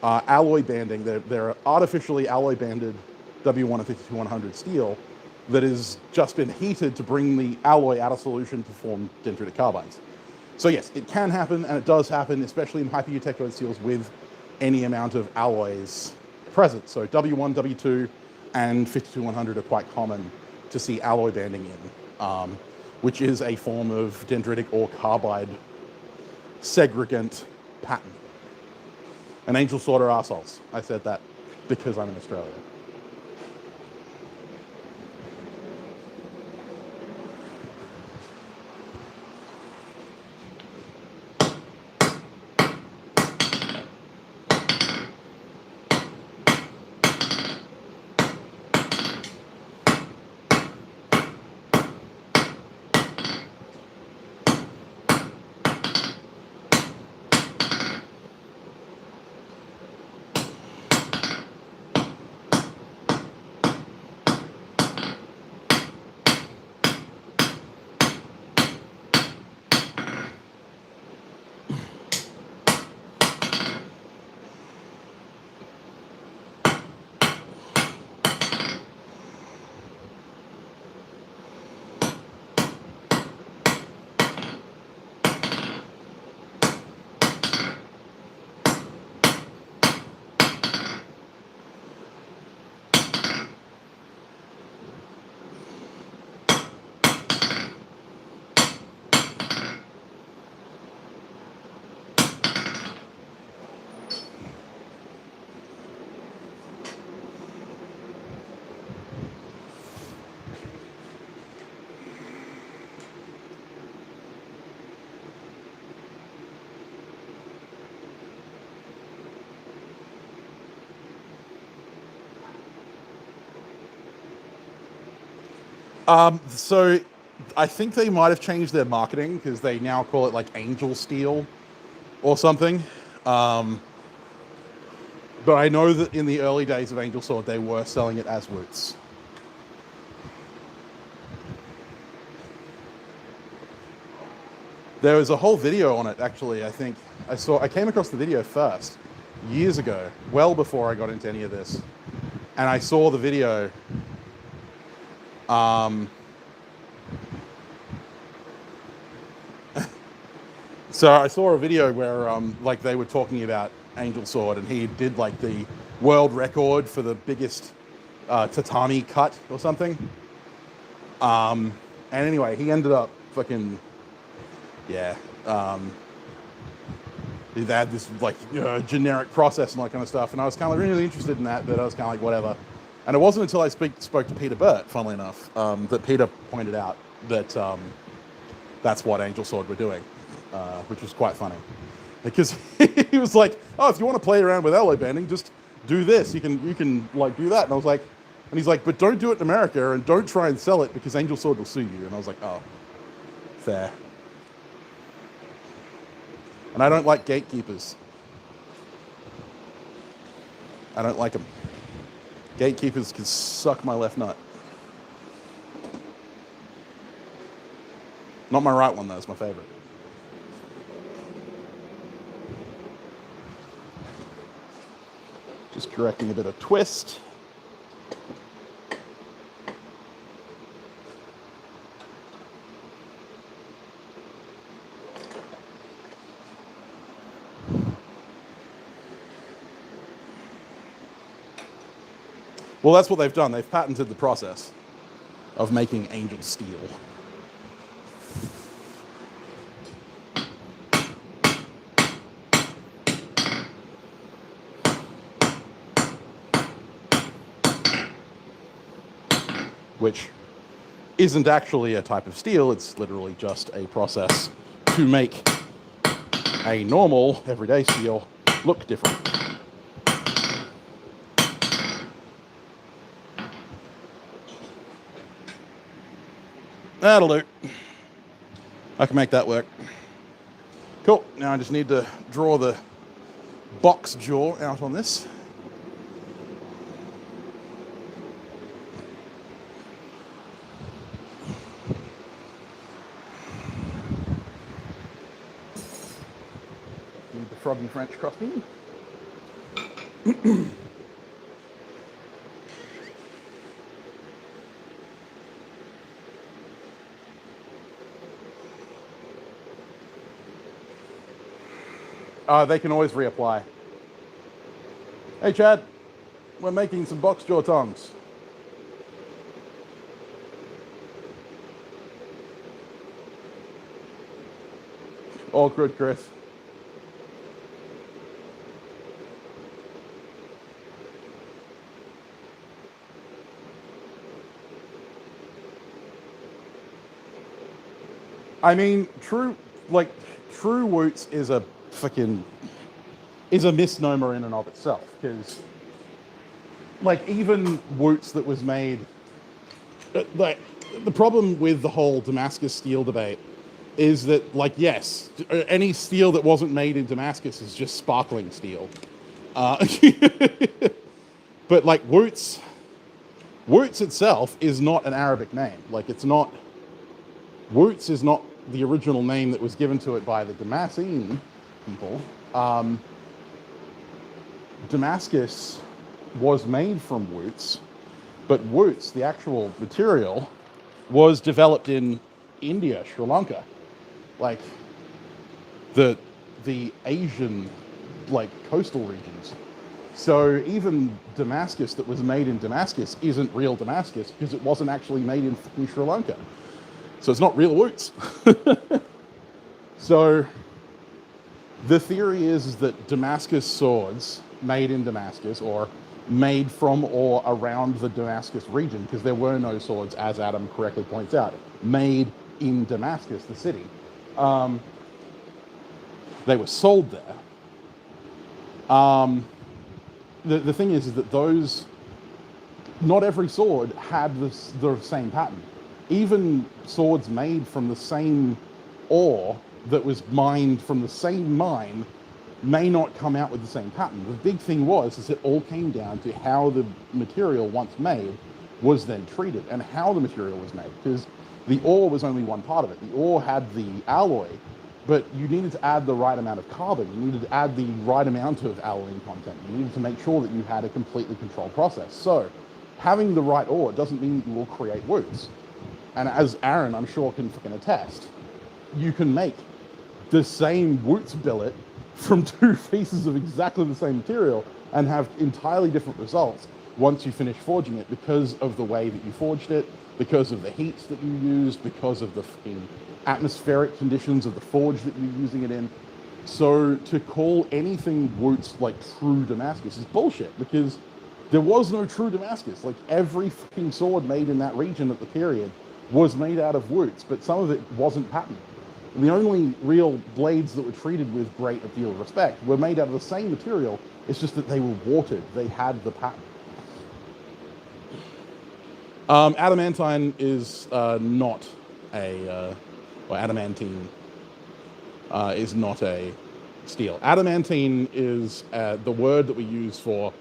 alloy banding. They're artificially alloy banded W1 and 52-100 steel that has just been heated to bring the alloy out of solution to form dendritic carbides. So yes, it can happen, and it does happen, especially in hyper-eutectoid steels with any amount of alloys present. So W1, W2, and 52-100 are quite common to see alloy banding in, which is a form of dendritic or carbide segregant pattern. And Angel Sword are arseholes. I said that because I'm in Australia. So I think they might have changed their marketing because they now call it like Angel Steel or something. But I know that in the early days of Angel Sword, they were selling it as Woots. There was a whole video on it, actually. I think I came across the video first years ago, well before I got into any of this. And I saw the video. So I saw a video where like they were talking about Angel Sword, and he did like the world record for the biggest tatami cut or something. And anyway, he ended up fucking, yeah. They had this like generic process and all that kind of stuff, and I was kind of really interested in that, but I was kind of like whatever. And it wasn't until I spoke to Peter Burt, funnily enough, that Peter pointed out that that's what Angel Sword were doing, which was quite funny. Because he was like, oh, if you want to play around with alloy banding, just do this. You can like do that. And I was like, and he's like, but don't do it in America and don't try and sell it because Angel Sword will sue you. And I was like, oh, fair. And I don't like gatekeepers. I don't like them. Gatekeepers can suck my left nut. Not my right one, though. It's my favorite. Just correcting a bit of twist. Well, that's what they've done. They've patented the process of making angel steel. which isn't actually a type of steel. It's literally just a process to make a normal everyday steel look different. That'll do. I can make that work. Cool. Now I just need to draw the box jaw out on this. Need the froggy French crossbeam. They can always reapply. Hey Chad, we're making some box jaw tongs. All good, Chris. I mean, true woots is a misnomer in and of itself, because like even woots that was made, like the problem with the whole Damascus steel debate is that, like, yes, any steel that wasn't made in Damascus is just sparkling steel, but like woots itself is not an Arabic name. Like, it's not, woots is not the original name that was given to it by the Damascene people. Damascus was made from woots, but woots, the actual material, was developed in India, Sri Lanka, like the Asian, like, coastal regions. So even Damascus that was made in Damascus isn't real Damascus because it wasn't actually made in Sri Lanka. So it's not real woots. So the theory is that Damascus swords made in Damascus, or made from or around the Damascus region, because there were no swords, as Adam correctly points out, made in Damascus, the city. They were sold there. The thing is that those, not every sword had the same pattern. Even swords made from the same ore that was mined from the same mine may not come out with the same pattern. The big thing is it all came down to how the material once made was then treated and how the material was made, because the ore was only one part of it. The ore had the alloy, but you needed to add the right amount of carbon. You needed to add the right amount of alloying content. You needed to make sure that you had a completely controlled process. So having the right ore doesn't mean that you will create woots. And as Aaron, I'm sure, can attest, you can make the same woots billet from two pieces of exactly the same material and have entirely different results once you finish forging it, because of the way that you forged it, because of the heats that you used, because of the atmospheric conditions of the forge that you're using it in. So to call anything woots like true Damascus is bullshit, because there was no true Damascus. Like, every fucking sword made in that region at the period was made out of woots, but some of it wasn't patterned. And the only real blades that were treated with great deal of respect were made out of the same material. It's just that they were watered. They had the pattern. Adamantine is not a, or adamantine is not a steel. Adamantine is the word that we use for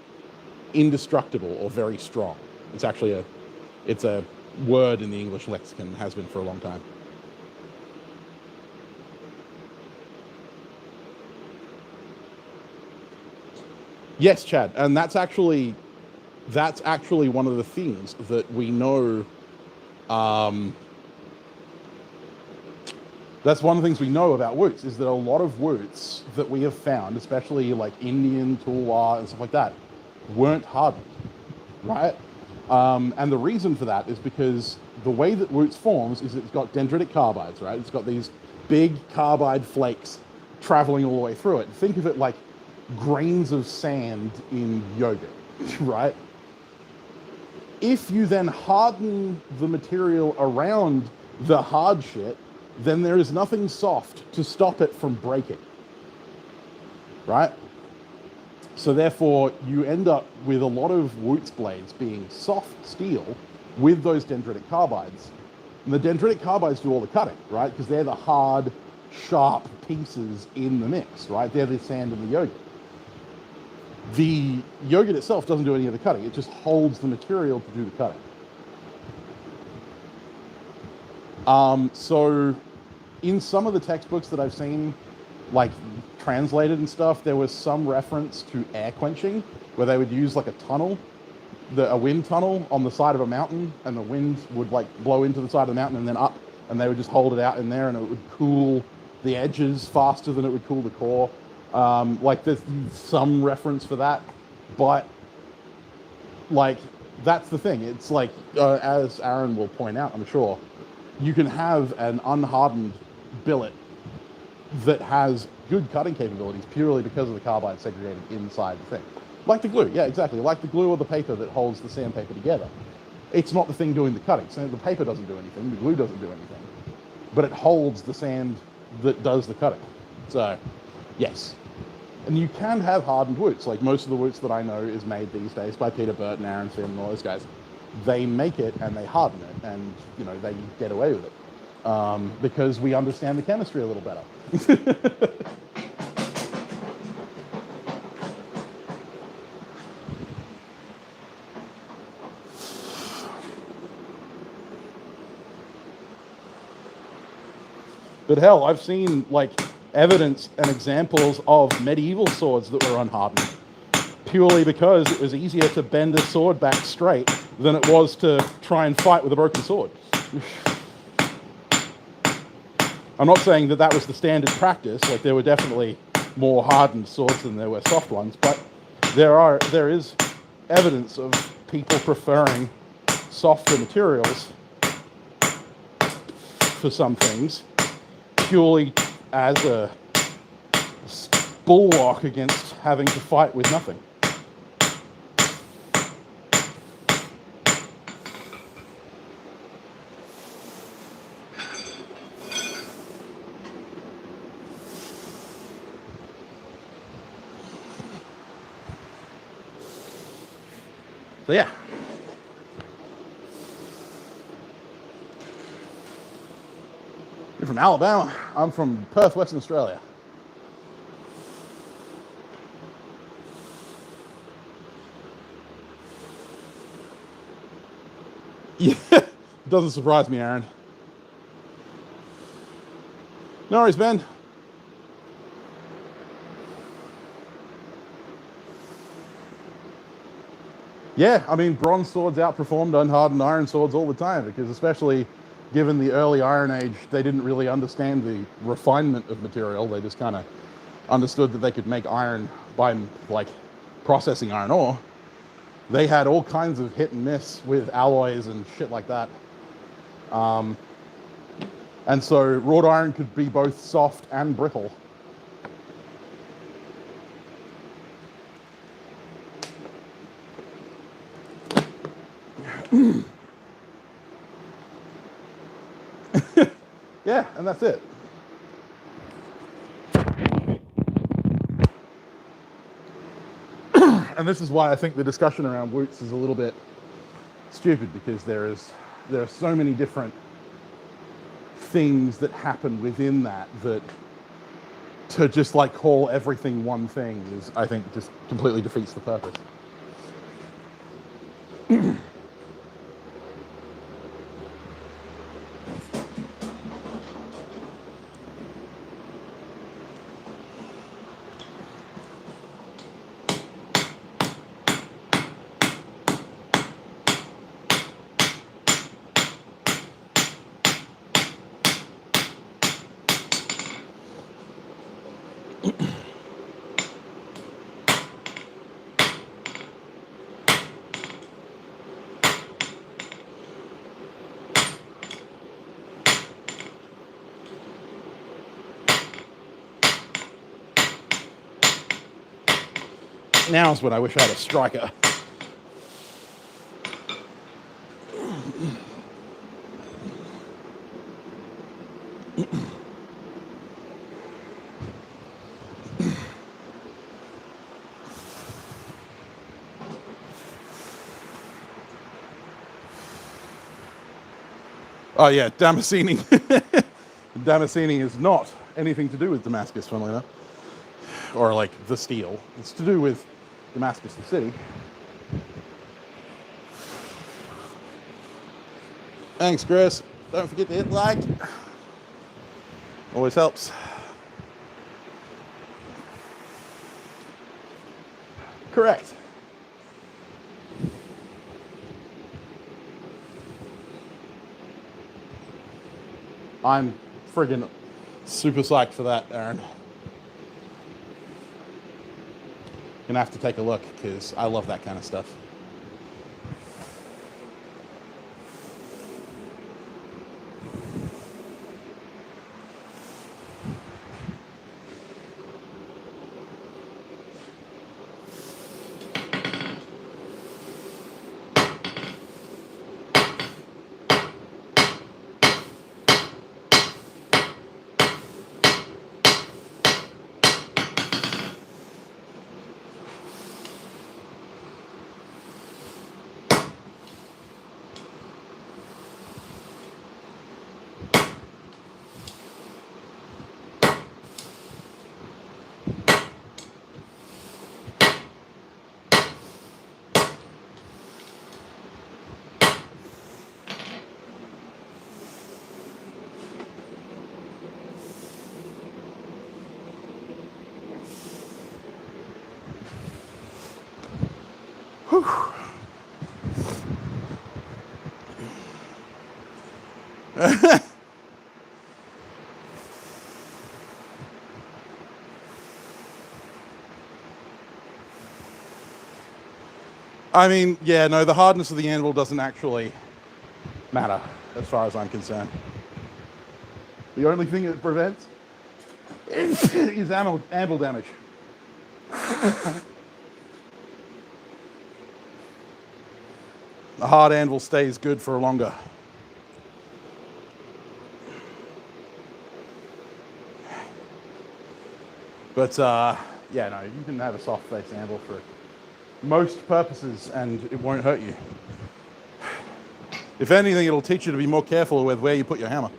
indestructible or very strong. It's actually it's a word in the English lexicon, has been for a long time. Yes, Chad, and that's actually one of the things that we know. That's one of the things we know about woots, is that a lot of woots that we have found, especially like Indian, Tulwar, and stuff like that, weren't hardened, right? And the reason for that is because the way that woots forms is it's got dendritic carbides, right? It's got these big carbide flakes traveling all the way through it. Think of it like grains of sand in yogurt, right? If you then harden the material around the hard shit, then there is nothing soft to stop it from breaking, right? So therefore, you end up with a lot of Wootz blades being soft steel with those dendritic carbides. And the dendritic carbides do all the cutting, right? Because they're the hard, sharp pieces in the mix, right? They're the sand and the yogurt. The yogurt itself doesn't do any of the cutting. It just holds the material to do the cutting. So in some of the textbooks that I've seen, like translated and stuff, there was some reference to air quenching, where they would use like a tunnel, a wind tunnel on the side of a mountain, and the wind would like blow into the side of the mountain and then up, and they would just hold it out in there, and it would cool the edges faster than it would cool the core. Like there's some reference for that, but like that's the thing. It's like, as Aaron will point out, I'm sure, you can have an unhardened billet that has good cutting capabilities purely because of the carbide segregated inside the thing. Like the glue, yeah, exactly. Like the glue or the paper that holds the sandpaper together. It's not the thing doing the cutting. So the paper doesn't do anything, the glue doesn't do anything, but it holds the sand that does the cutting. So, yes. And you can have hardened Wootz. Like most of the Wootz that I know is made these days by Peter Burton, Aaron Sim, and all those guys. They make it and they harden it, and you know they get away with it because we understand the chemistry a little better. But hell, I've seen like evidence and examples of medieval swords that were unhardened purely because it was easier to bend a sword back straight than it was to try and fight with a broken sword. I'm not saying that that was the standard practice. Like there were definitely more hardened swords than there were soft ones, but there is evidence of people preferring softer materials for some things purely as a bulwark against having to fight with nothing. So yeah. You're from Alabama. I'm from Perth, Western Australia. Yeah, doesn't surprise me, Aaron. No worries, Ben. Yeah, I mean, bronze swords outperformed unhardened iron swords all the time because especially given the early Iron Age, they didn't really understand the refinement of material. They just kind of understood that they could make iron by, like, processing iron ore. They had all kinds of hit and miss with alloys and shit like that. And so wrought iron could be both soft and brittle. Yeah, and that's it. And this is why I think the discussion around Wootz is a little bit stupid, because there are so many different things that happen within that to just like call everything one thing is, I think, just completely defeats the purpose. Now's when I wish I had a striker. Oh yeah, Damascene. Damascene is not anything to do with Damascus, funnily enough. Or like the steel. It's to do with Damascus, the city. Thanks, Chris. Don't forget to hit like. Always helps. Correct. I'm friggin' super psyched for that, Aaron. Gonna have to take a look because I love that kind of stuff. Whew. I mean, yeah, no, the hardness of the anvil doesn't actually matter as far as I'm concerned. The only thing it prevents is anvil damage. The hard anvil stays good for longer. But yeah, no, you can have a soft face anvil for most purposes and it won't hurt you. If anything, it'll teach you to be more careful with where you put your hammer.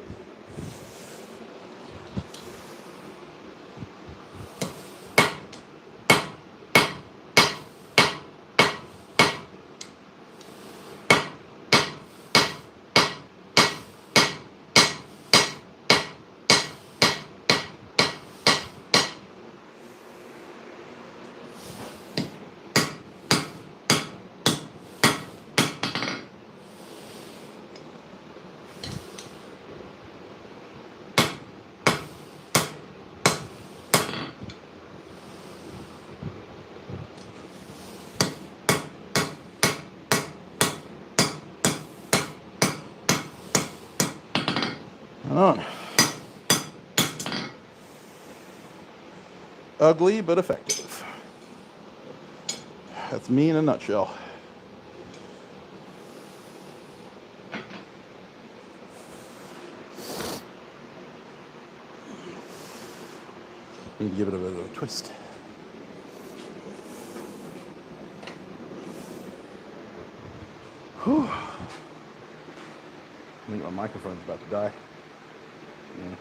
On. Ugly but effective. That's me in a nutshell. Need to give it a bit of a twist. Whew. I think my microphone's about to die. Yeah.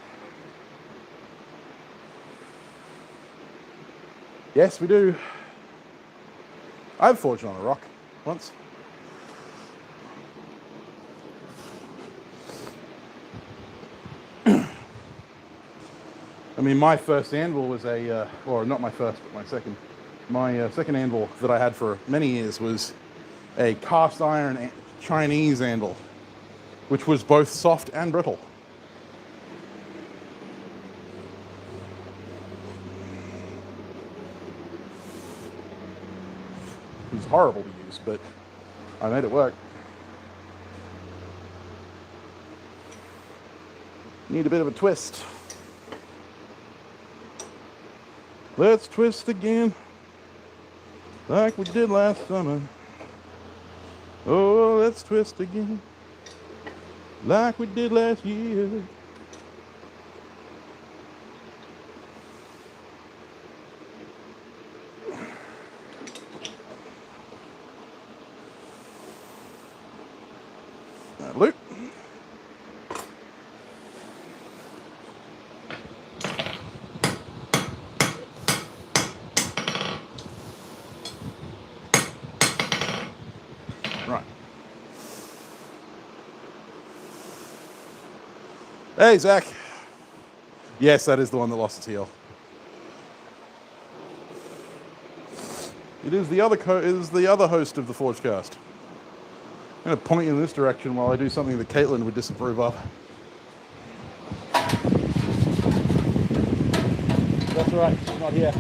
Yes, we do. I've forged on a rock once. I mean, my first anvil was or not my first, but my second. My second anvil that I had for many years was a cast iron Chinese anvil, which was both soft and brittle. It was horrible to use, but I made it work. Need a bit of a twist. Let's twist again, like we did last summer. Oh, let's twist again. like we did last year. Luke. Right. Hey, Zach. Yes, that is the one that lost its heel. It is the other host of the Forgecast. I'm going to point you in this direction while I do something that Caitlin would disapprove of. That's all right. She's not here.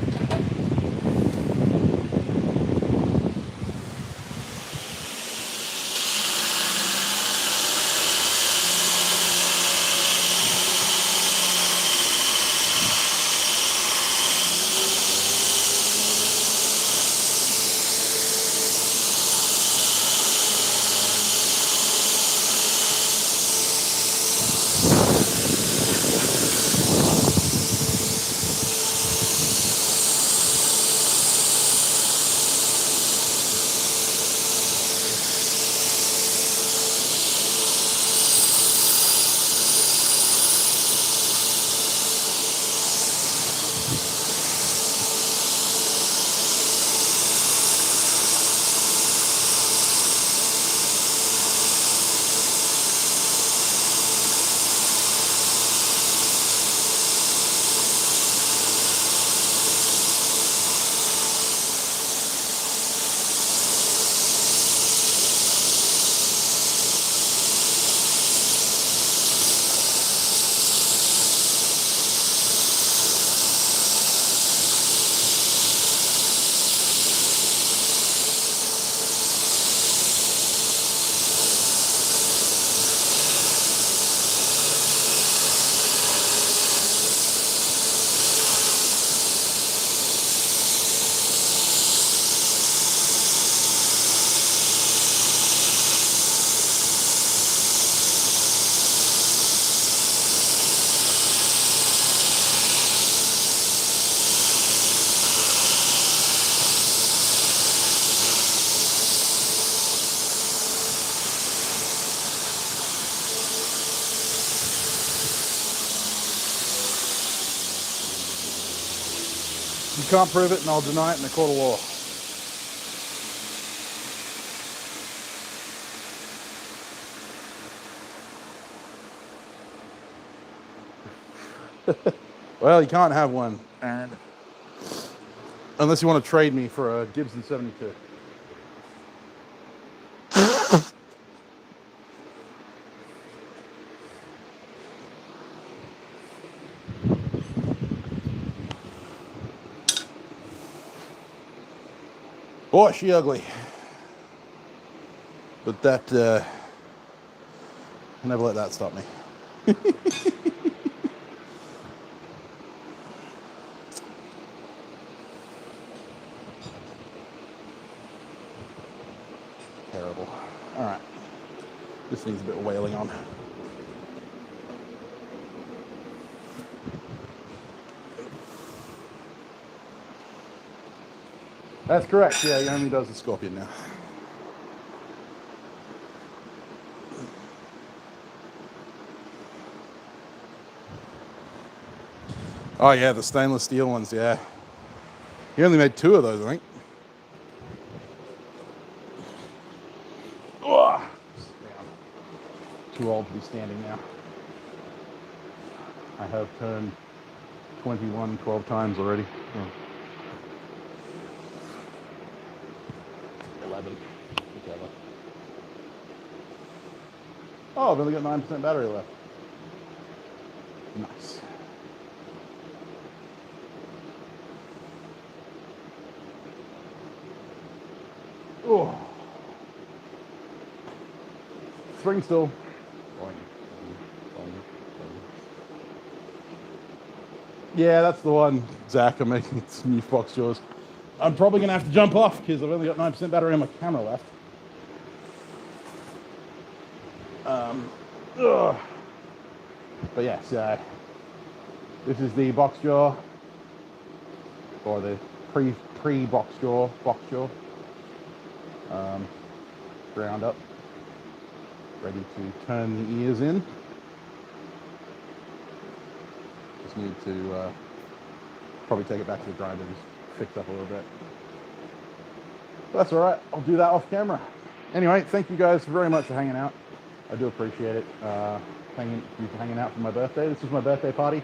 You can't prove it, and I'll deny it in the court of law. Well, you can't have one, and unless you want to trade me for a Gibson 72. Boy, she ugly. But that, never let that stop me. Terrible. All right. This needs a bit of wailing on. That's correct. Yeah, he only does the Scorpion now. Oh yeah, the stainless steel ones, yeah. He only made 2 of those, I think. Oh, too old to be standing now. I have turned 21 12 times already. Oh. 11, whichever. Oh, I've only got 9% battery left. Nice. Oh. Spring still. Yeah, that's the one, Zach. I'm making some new Fox jaws. I'm probably going to have to jump off because I've only got 9% battery on my camera left. Ugh. But yes, this is the box jaw, or the pre box jaw, ground up, ready to turn the ears in. Just need to probably take it back to the grinder, just fix up a little bit. But that's all right. I'll do that off camera. Anyway, thank you guys very much for hanging out. I do appreciate it. Hanging out for my birthday. This was my birthday party.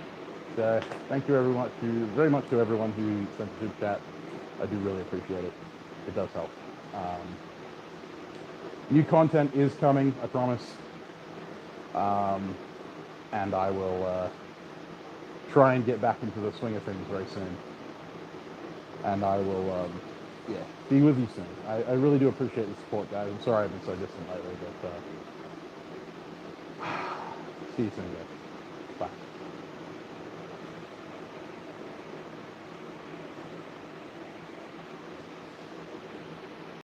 So thank you very much to everyone who sent a super chat. I do really appreciate it. It does help. New content is coming, I promise. And I will try and get back into the swing of things very soon. And I will, be with you soon. I really do appreciate the support, guys. I'm sorry I've been so distant lately, but see you soon, guys. Bye.